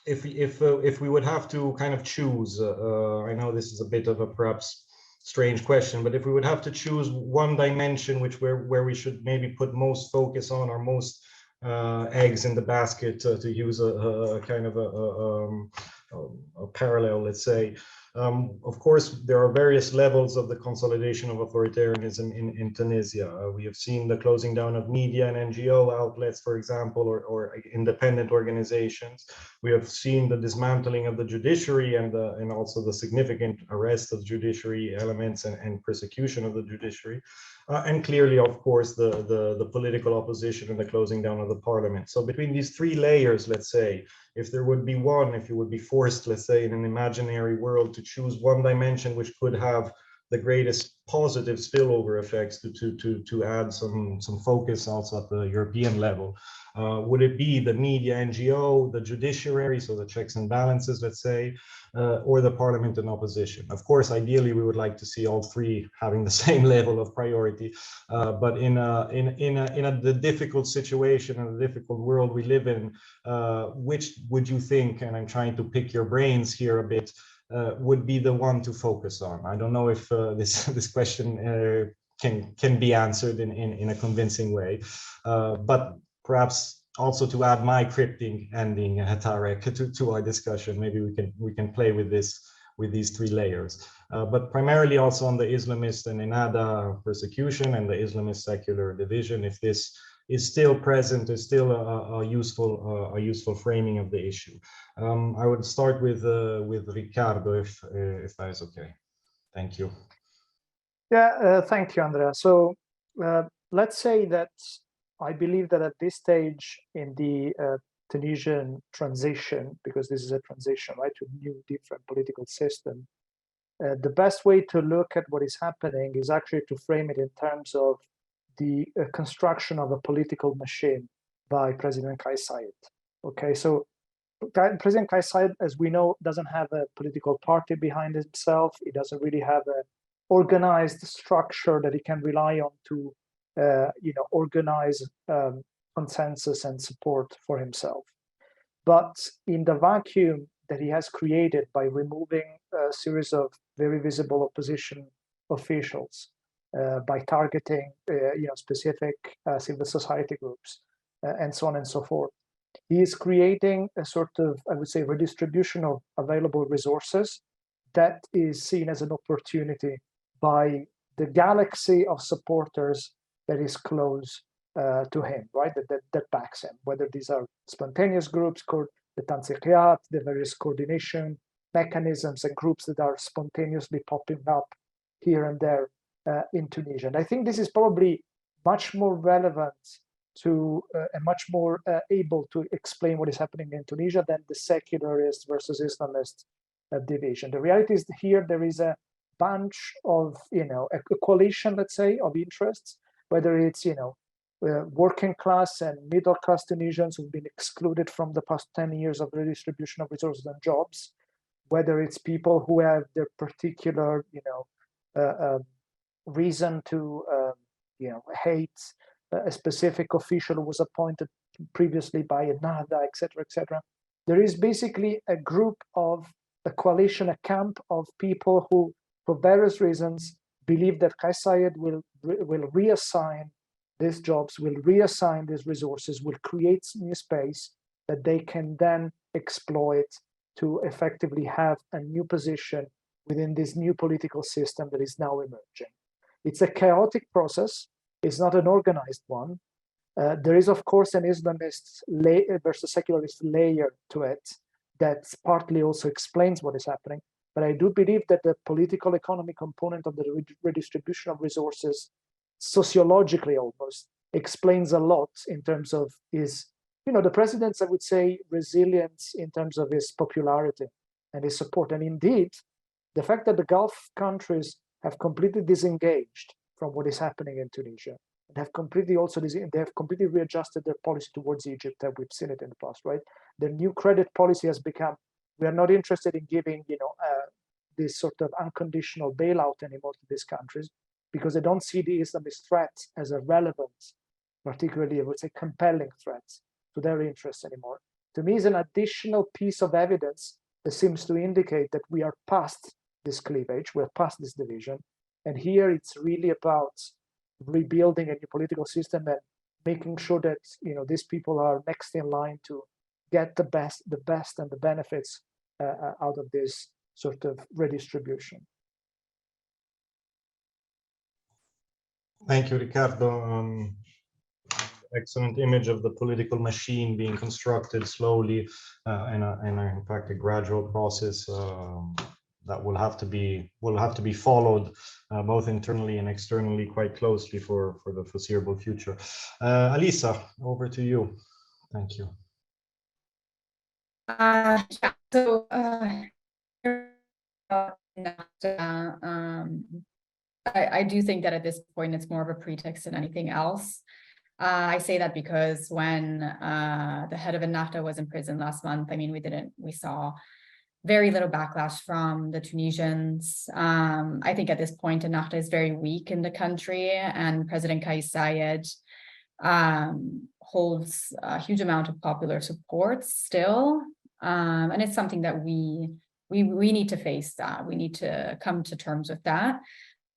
if we would have to kind of choose, I know this is a bit of a perhaps strange question, but if we would have to choose one dimension where we should maybe put most focus on, or most eggs in the basket, to use a kind of a parallel, let's say. Of course, there are various levels of the consolidation of authoritarianism in Tunisia. We have seen the closing down of media and NGO outlets, for example, or independent organizations. We have seen the dismantling of the judiciary and also the significant arrest of judiciary elements and persecution of the judiciary. And clearly, of course, the political opposition and the closing down of the parliament. So between these three layers, let's say, if there would be one, if you would be forced, let's say, in an imaginary world to choose one dimension which could have the greatest positive spillover effects to add some focus also at the European level, would it be the media, NGO, the judiciary, so the checks and balances, let's say, or the parliament and opposition? Of course, ideally, we would like to see all three having the same level of priority, but in the difficult situation and the difficult world we live in, which would you think, and I'm trying to pick your brains here a bit, would be the one to focus on? I don't know if this question can be answered in a convincing way, but perhaps also to add my cryptic ending, Tarek, to our discussion. Maybe we can play with these three layers, but primarily also on the Islamist and Ennahda persecution and the Islamist secular division, if this is still present, is still a useful framing of the issue. I would start with Riccardo, if that is okay. Thank you. Yeah, thank you, Andrea. So let's say that I believe that at this stage in the Tunisian transition, because this is a transition, right, to a new, different political system, the best way to look at what is happening is actually to frame it in terms of the construction of a political machine by President Kais Saied. Okay, so President Kais Saied, as we know, doesn't have a political party behind himself. He doesn't really have an organized structure that he can rely on to, organize consensus and support for himself. But in the vacuum that he has created by removing a series of very visible opposition officials, by targeting, specific civil society groups, and so on and so forth, he is creating a sort of, I would say, redistribution of available resources that is seen as an opportunity by the galaxy of supporters that is close to him, right? That backs him, whether these are spontaneous groups called the Tanziqiyat, the various coordination mechanisms and groups that are spontaneously popping up here and there in Tunisia. And I think this is probably much more relevant to and much more able to explain what is happening in Tunisia than the secularist versus Islamist division. The reality is here there is a bunch of, a coalition, let's say, of interests, whether it's, working class and middle class Tunisians who've been excluded from the past 10 years of redistribution of resources and jobs, whether it's people who have their particular, reason to, hate a specific official who was appointed previously by a Nahda, etc., etc. There is basically a group of a coalition, a camp of people who, for various reasons, believe that Kais Saied will reassign these jobs, will reassign these resources, will create new space that they can then exploit to effectively have a new position within this new political system that is now emerging. It's a chaotic process. It's not an organized one. There is, of course, an Islamist versus secularist layer to it that partly also explains what is happening. But I do believe that the political economy component of the redistribution of resources, sociologically almost, explains a lot in terms of his, the president's, I would say, resilience in terms of his popularity and his support. And indeed, the fact that the Gulf countries have completely disengaged from what is happening in Tunisia and have completely readjusted their policy towards Egypt, that we've seen it in the past, right? The new credit policy has become, we are not interested in giving, this sort of unconditional bailout anymore to these countries because they don't see the Islamist threat as a relevant, particularly, I would say, compelling threat to their interests anymore. To me, is an additional piece of evidence that seems to indicate that we are past this cleavage, we're past this division. And here it's really about rebuilding a new political system and making sure that, these people are next in line to get the best and the benefits out of this sort of redistribution. Thank you, Riccardo. Excellent image of the political machine being constructed slowly and in fact a gradual process that will have to be followed both internally and externally quite closely for the foreseeable future. Alisa, over to you. Thank you. I do think that at this point it's more of a pretext than anything else. I say that because when the head of Ennahda was in prison last month, we saw very little backlash from the Tunisians. I think at this point, Ennahda is very weak in the country, and President Kais Saied holds a huge amount of popular support still. And it's something that we need to face that. We need to come to terms with that.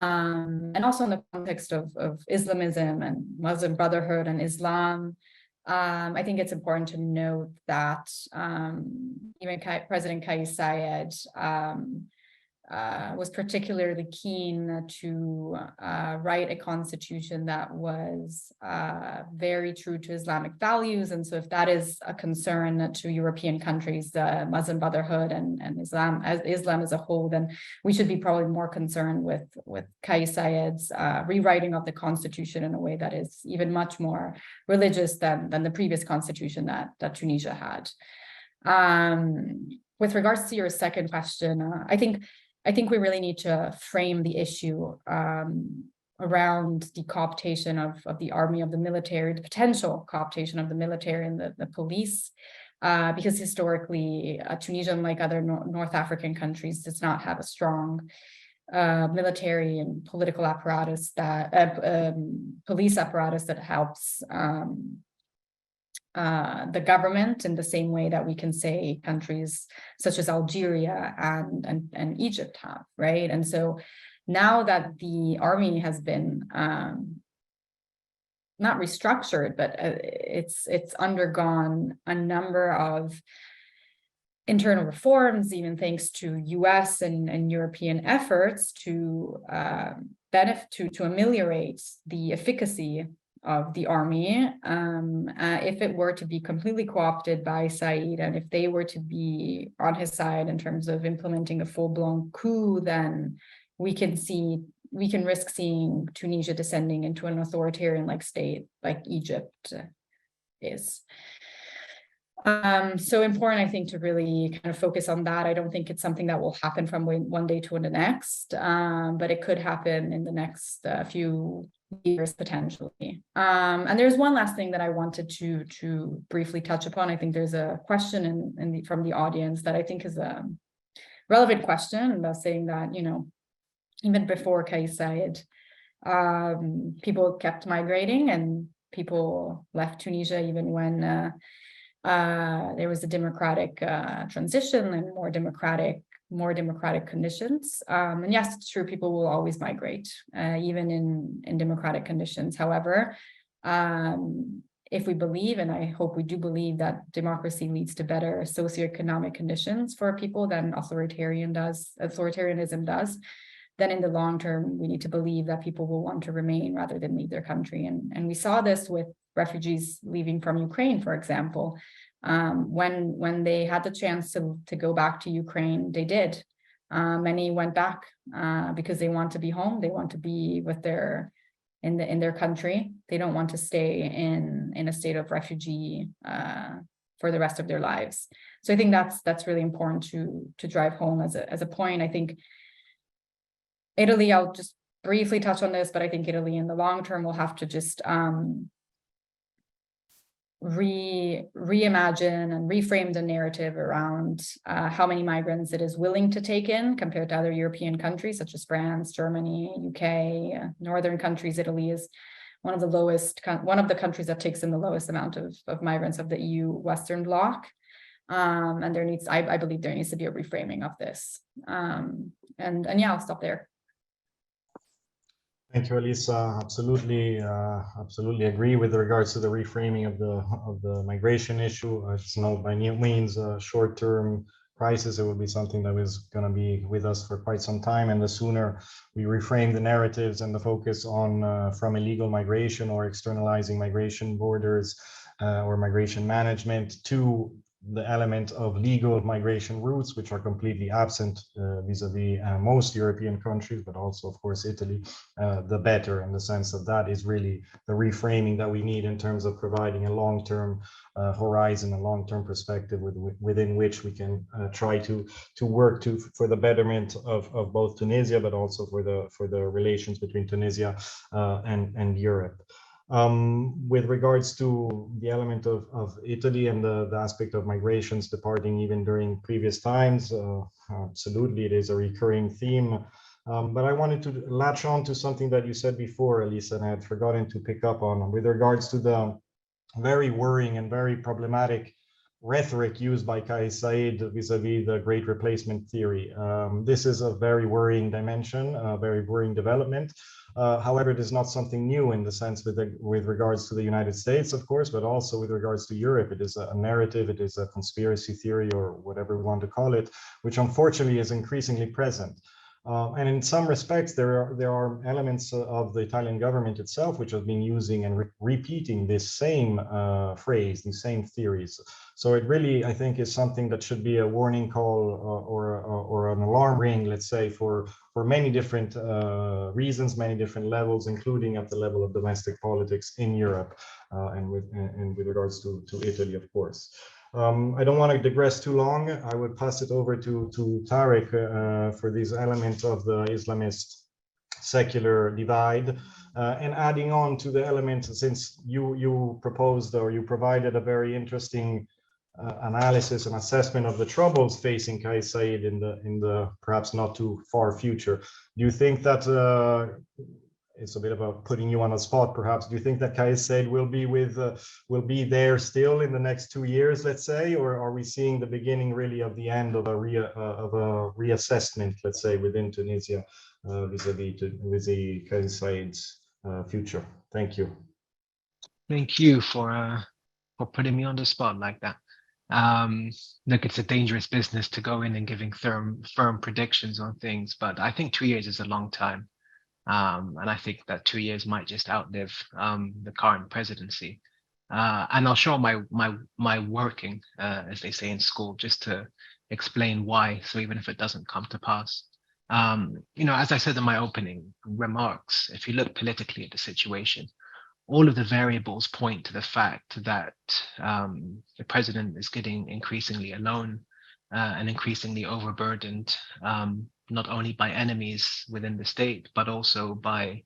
And also in the context of Islamism and Muslim Brotherhood and Islam, I think it's important to note that even President Kais Saied was particularly keen to write a constitution that was very true to Islamic values. And so if that is a concern to European countries, the Muslim Brotherhood and Islam as a whole, then we should be probably more concerned with Kais Saied's rewriting of the constitution in a way that is even much more religious than the previous constitution that Tunisia had. With regards to your second question, I think we really need to frame the issue around the cooptation of the army, of the military, the potential cooptation of the military and the police, because historically, Tunisia, like other North African countries, does not have a strong military and political apparatus police apparatus that helps the government in the same way that we can say countries such as Algeria and Egypt have, right? And so now that the army has been not restructured, but it's undergone a number of internal reforms, even thanks to US and European efforts to ameliorate the efficacy of the army, if it were to be completely co-opted by Said, and if they were to be on his side in terms of implementing a full-blown coup, then we can risk seeing Tunisia descending into an authoritarian-like state like Egypt is. So important, I think, to really kind of focus on that. I don't think it's something that will happen from one day to the next, but it could happen in the next few years potentially. And there's one last thing that I wanted to briefly touch upon. I think there's a question from the audience that I think is a relevant question about saying that, you know, even before Kais Saied, people kept migrating and people left Tunisia even when there was a democratic transition and more democratic conditions. And yes, it's true, people will always migrate, even in democratic conditions. However, if we believe, and I hope we do believe, that democracy leads to better socioeconomic conditions for people than authoritarianism does, then in the long term, we need to believe that people will want to remain rather than leave their country. And we saw this with refugees leaving from Ukraine, for example. When they had the chance to go back to Ukraine, they did. Many went back because they want to be home. They want to be with in their country. They don't want to stay in a state of refugee for the rest of their lives. So I think that's really important to drive home as a point. I think Italy, I'll just briefly touch on this, but I think Italy in the long term will have to just reimagine and reframe the narrative around how many migrants it is willing to take in compared to other European countries such as France, Germany, UK, northern countries. Italy is one of the countries that takes in the lowest amount of migrants of the EU Western Bloc. And I believe there needs to be a reframing of this. And yeah, I'll stop there. Thank you, Elisa. Absolutely agree with regards to the reframing of the migration issue. It's not by any means a short-term crisis. It will be something that is going to be with us for quite some time. And the sooner we reframe the narratives and the focus on from illegal migration or externalizing migration borders or migration management to the element of legal migration routes, which are completely absent vis-a-vis most European countries, but also, of course, Italy, the better, in the sense that is really the reframing that we need in terms of providing a long-term horizon, a long-term perspective within which we can try to work for the betterment of both Tunisia, but also for the relations between Tunisia and Europe. With regards to the element of Italy and the aspect of migrations departing even during previous times, absolutely, it is a recurring theme. But I wanted to latch on to something that you said before, Elisa, and I had forgotten to pick up on with regards to the very worrying and very problematic rhetoric used by Kais Saied vis-a-vis the Great Replacement theory. This is a very worrying dimension, a very worrying development. However, it is not something new in the sense with regards to the United States, of course, but also with regards to Europe. It is a narrative, it is a conspiracy theory, or whatever we want to call it, which unfortunately is increasingly present. And in some respects, there are elements of the Italian government itself which have been using and repeating this same phrase, these same theories. So it really, I think, is something that should be a warning call or an alarm ring, let's say, for many different reasons, many different levels, including at the level of domestic politics in Europe and with regards to Italy, of course. I don't want to digress too long. I would pass it over to Tarek for these elements of the Islamist secular divide, and adding on to the elements, since you proposed or you provided a very interesting analysis and assessment of the troubles facing Kais Saied in the perhaps not too far future. Do you think that it's a bit of a putting you on the spot, perhaps? Do you think that Kais Saied will be there still in the next 2 years, let's say, or are we seeing the beginning really of the end of a reassessment, let's say, within Tunisia vis-a-vis Kais Saied's future? Thank you. Thank you for putting me on the spot like that. Look, it's a dangerous business to go in and giving firm predictions on things, but I think 2 years is a long time. And I think that 2 years might just outlive the current presidency. And I'll show my working, as they say in school, just to explain why. So even if it doesn't come to pass, as I said in my opening remarks, if you look politically at the situation, all of the variables point to the fact that the president is getting increasingly alone and increasingly overburdened, not only by enemies within the state, but also by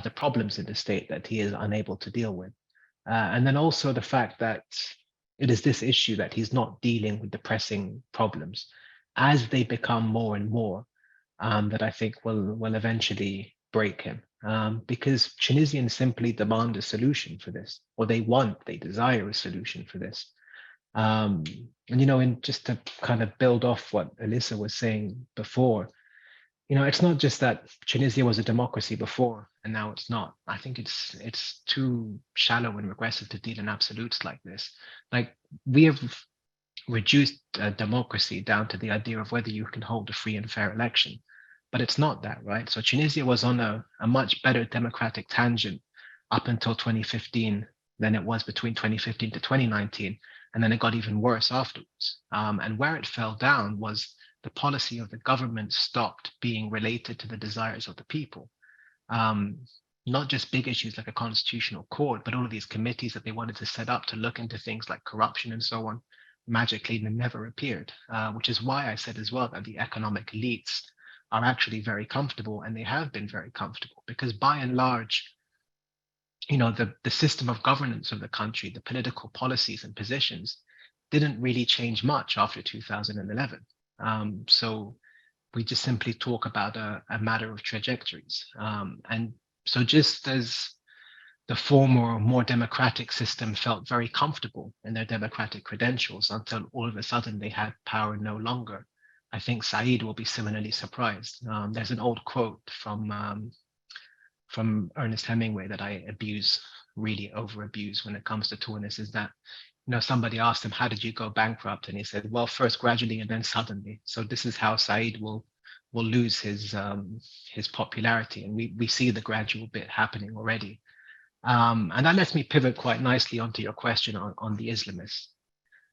the problems in the state that he is unable to deal with. And then also the fact that it is this issue that he's not dealing with the pressing problems as they become more and more, that I think will eventually break him. Because Tunisians simply demand a solution for this, or they desire a solution for this. And just to kind of build off what Elissa was saying before, it's not just that Tunisia was a democracy before and now it's not. I think it's too shallow and regressive to deal in absolutes like this. Like, we have reduced democracy down to the idea of whether you can hold a free and fair election. But it's not that, right? So Tunisia was on a much better democratic tangent up until 2015 than it was between 2015 to 2019. And then it got even worse afterwards. And where it fell down was the policy of the government stopped being related to the desires of the people. Not just big issues like a constitutional court, but all of these committees that they wanted to set up to look into things like corruption and so on, magically never appeared, which is why I said as well that the economic elites are actually very comfortable, and they have been very comfortable, because by and large, the system of governance of the country, the political policies and positions didn't really change much after 2011. So we just simply talk about a matter of trajectories. And so just as the former, more democratic system felt very comfortable in their democratic credentials until all of a sudden they had power no longer, I think Said will be similarly surprised. There's an old quote from Ernest Hemingway that I really over abuse when it comes to Tunis, is that, somebody asked him, how did you go bankrupt? And he said, well, first gradually and then suddenly. So this is how Said will lose his popularity. And we see the gradual bit happening already. And that lets me pivot quite nicely onto your question on the Islamists.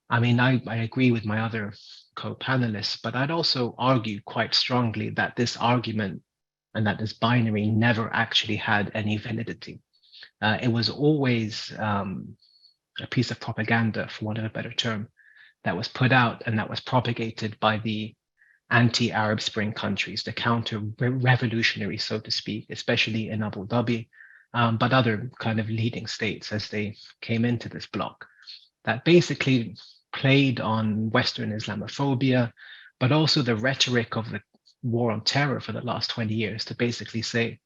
I mean, I agree with my other co-panelists, but I'd also argue quite strongly that this argument and that this binary never actually had any validity. It was always a piece of propaganda, for want of a better term, that was put out and that was propagated by the anti-Arab Spring countries, the counter-revolutionary, so to speak, especially in Abu Dhabi, but other kind of leading states as they came into this bloc, that basically played on Western Islamophobia, but also the rhetoric of the war on terror for the last 20 years to basically say,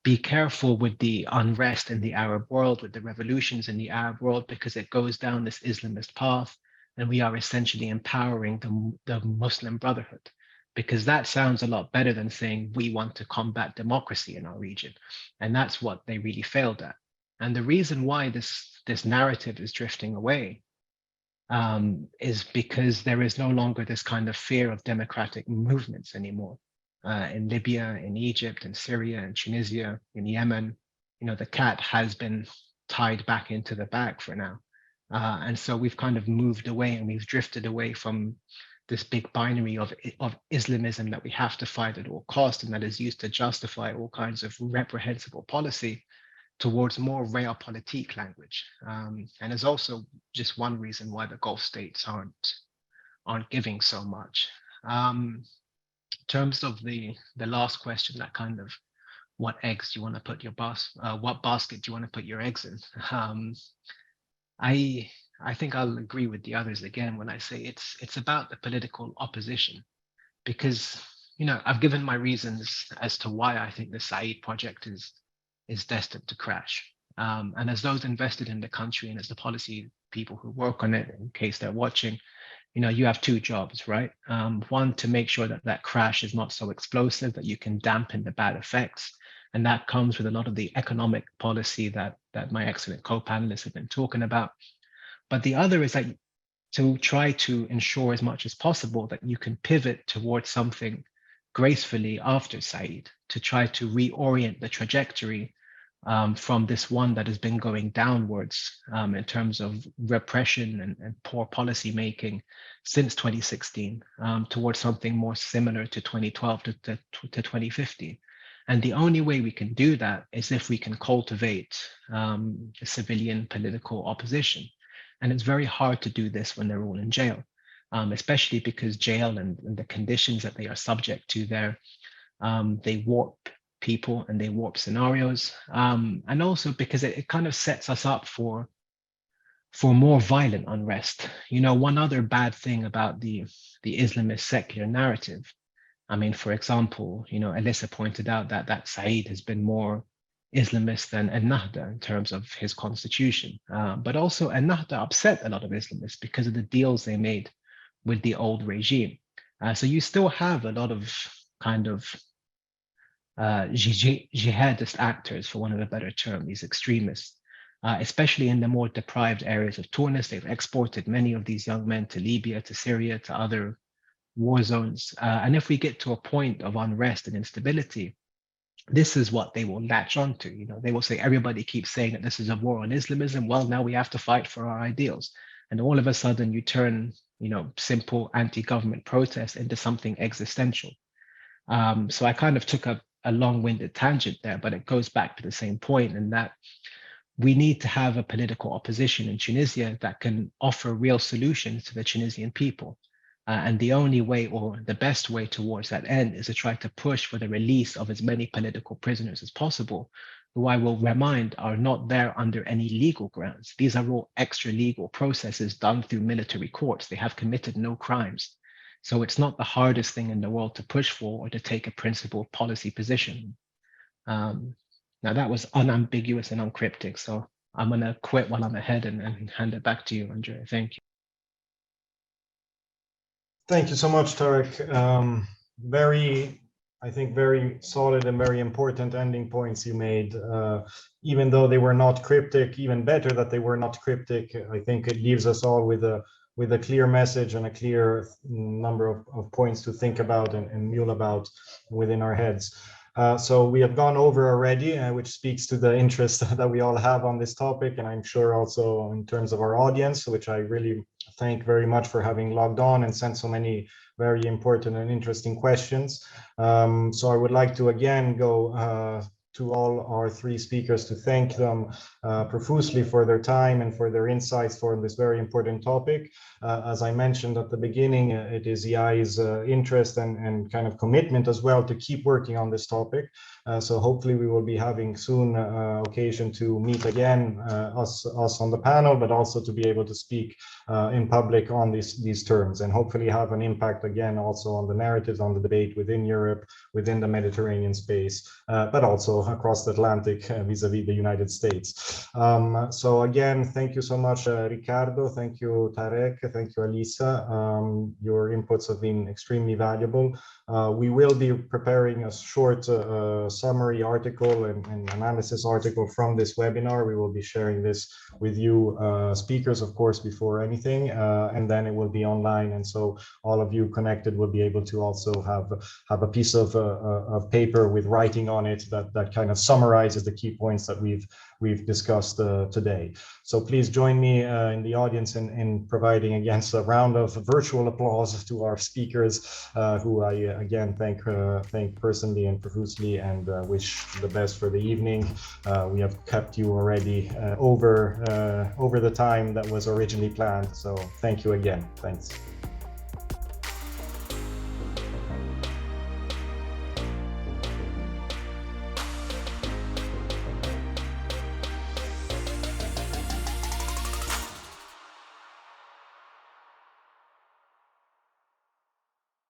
be careful with the unrest in the Arab world, with the revolutions in the Arab world, because it goes down this Islamist path, and we are essentially empowering the Muslim Brotherhood, because that sounds a lot better than saying we want to combat democracy in our region. And that's what they really failed at. And the reason why this narrative is drifting away is because there is no longer this kind of fear of democratic movements anymore. in Libya, in Egypt, in Syria, in Tunisia, in Yemen. The cat has been tied back into the bag for now. And so we've kind of moved away and we've drifted away from this big binary of Islamism that we have to fight at all costs and that is used to justify all kinds of reprehensible policy towards more realpolitik language. And there's also just one reason why the Gulf states aren't giving so much. In terms of the last question, that kind of what eggs do you want to put your what basket do you want to put your eggs in? I think I'll agree with the others again when I say it's about the political opposition, because I've given my reasons as to why I think the Said project is destined to crash. And as those invested in the country and as the policy people who work on it, in case they're watching, you have two jobs, right? One, to make sure that that crash is not so explosive that you can dampen the bad effects. And that comes with a lot of the economic policy that my excellent co-panelists have been talking about. But the other is that to try to ensure as much as possible that you can pivot towards something gracefully after Said, to try to reorient the trajectory from this one that has been going downwards in terms of repression and poor policy making since 2016 towards something more similar to 2012 to 2015. And the only way we can do that is if we can cultivate a civilian political opposition. And it's very hard to do this when they're all in jail, especially because jail and the conditions that they are subject to there, they warp people and they warp scenarios. And also because it kind of sets us up for more violent unrest. One other bad thing about the Islamist secular narrative, I mean, for example, Alyssa pointed out that Said has been more Islamist than Ennahda in terms of his constitution. But also Ennahda upset a lot of Islamists because of the deals they made with the old regime. So you still have a lot of kind of jihadist actors, for want of a better term, these extremists, especially in the more deprived areas of Tunis. They've exported many of these young men to Libya, to Syria, to other war zones. And if we get to a point of unrest and instability, this is what they will latch onto. They will say, everybody keeps saying that this is a war on Islamism. Well, now we have to fight for our ideals. And all of a sudden you turn, simple anti-government protest into something existential. So I kind of took a long-winded tangent there, but it goes back to the same point, in that we need to have a political opposition in Tunisia that can offer real solutions to the Tunisian people. And the only way, or the best way towards that end, is to try to push for the release of as many political prisoners as possible, who I will remind are not there under any legal grounds. These are all extra legal processes done through military courts. They have committed no crimes. So it's not the hardest thing in the world to push for or to take a principled policy position. Now that was unambiguous and uncryptic. So I'm gonna quit while I'm ahead and hand it back to you, Andre. Thank you. Thank you so much, Tarek. I think very solid and very important ending points you made. Even though they were not cryptic, even better that they were not cryptic. I think it leaves us all with a clear message and a clear number of points to think about and mule about within our heads. So we have gone over already, which speaks to the interest that we all have on this topic, and I'm sure also in terms of our audience, which I really thank very much for having logged on and sent so many very important and interesting questions. So I would like to again go to all our three speakers to thank them profusely for their time and for their insights for this very important topic. As I mentioned at the beginning, it is EI's interest and kind of commitment as well to keep working on this topic. So hopefully we will be having soon occasion to meet again, us on the panel, but also to be able to speak in public on these terms, and hopefully have an impact again also on the narratives, on the debate within Europe, within the Mediterranean space, but also across the Atlantic vis-a-vis the United States. So again, thank you so much, Ricardo. Thank you, Tarek. Thank you, Alyssa. Your inputs have been extremely valuable. We will be preparing a short summary article and analysis article from this webinar. We will be sharing this with you speakers, of course, before anything, and then it will be online. And so all of you connected will be able to also have a piece of paper with writing on it that kind of summarizes the key points that we've discussed today. So please join me in the audience in providing again a round of virtual applause to our speakers, who I again thank personally and profusely, and wish the best for the evening. We have kept you already over the time that was originally planned, so thank you again. Thanks.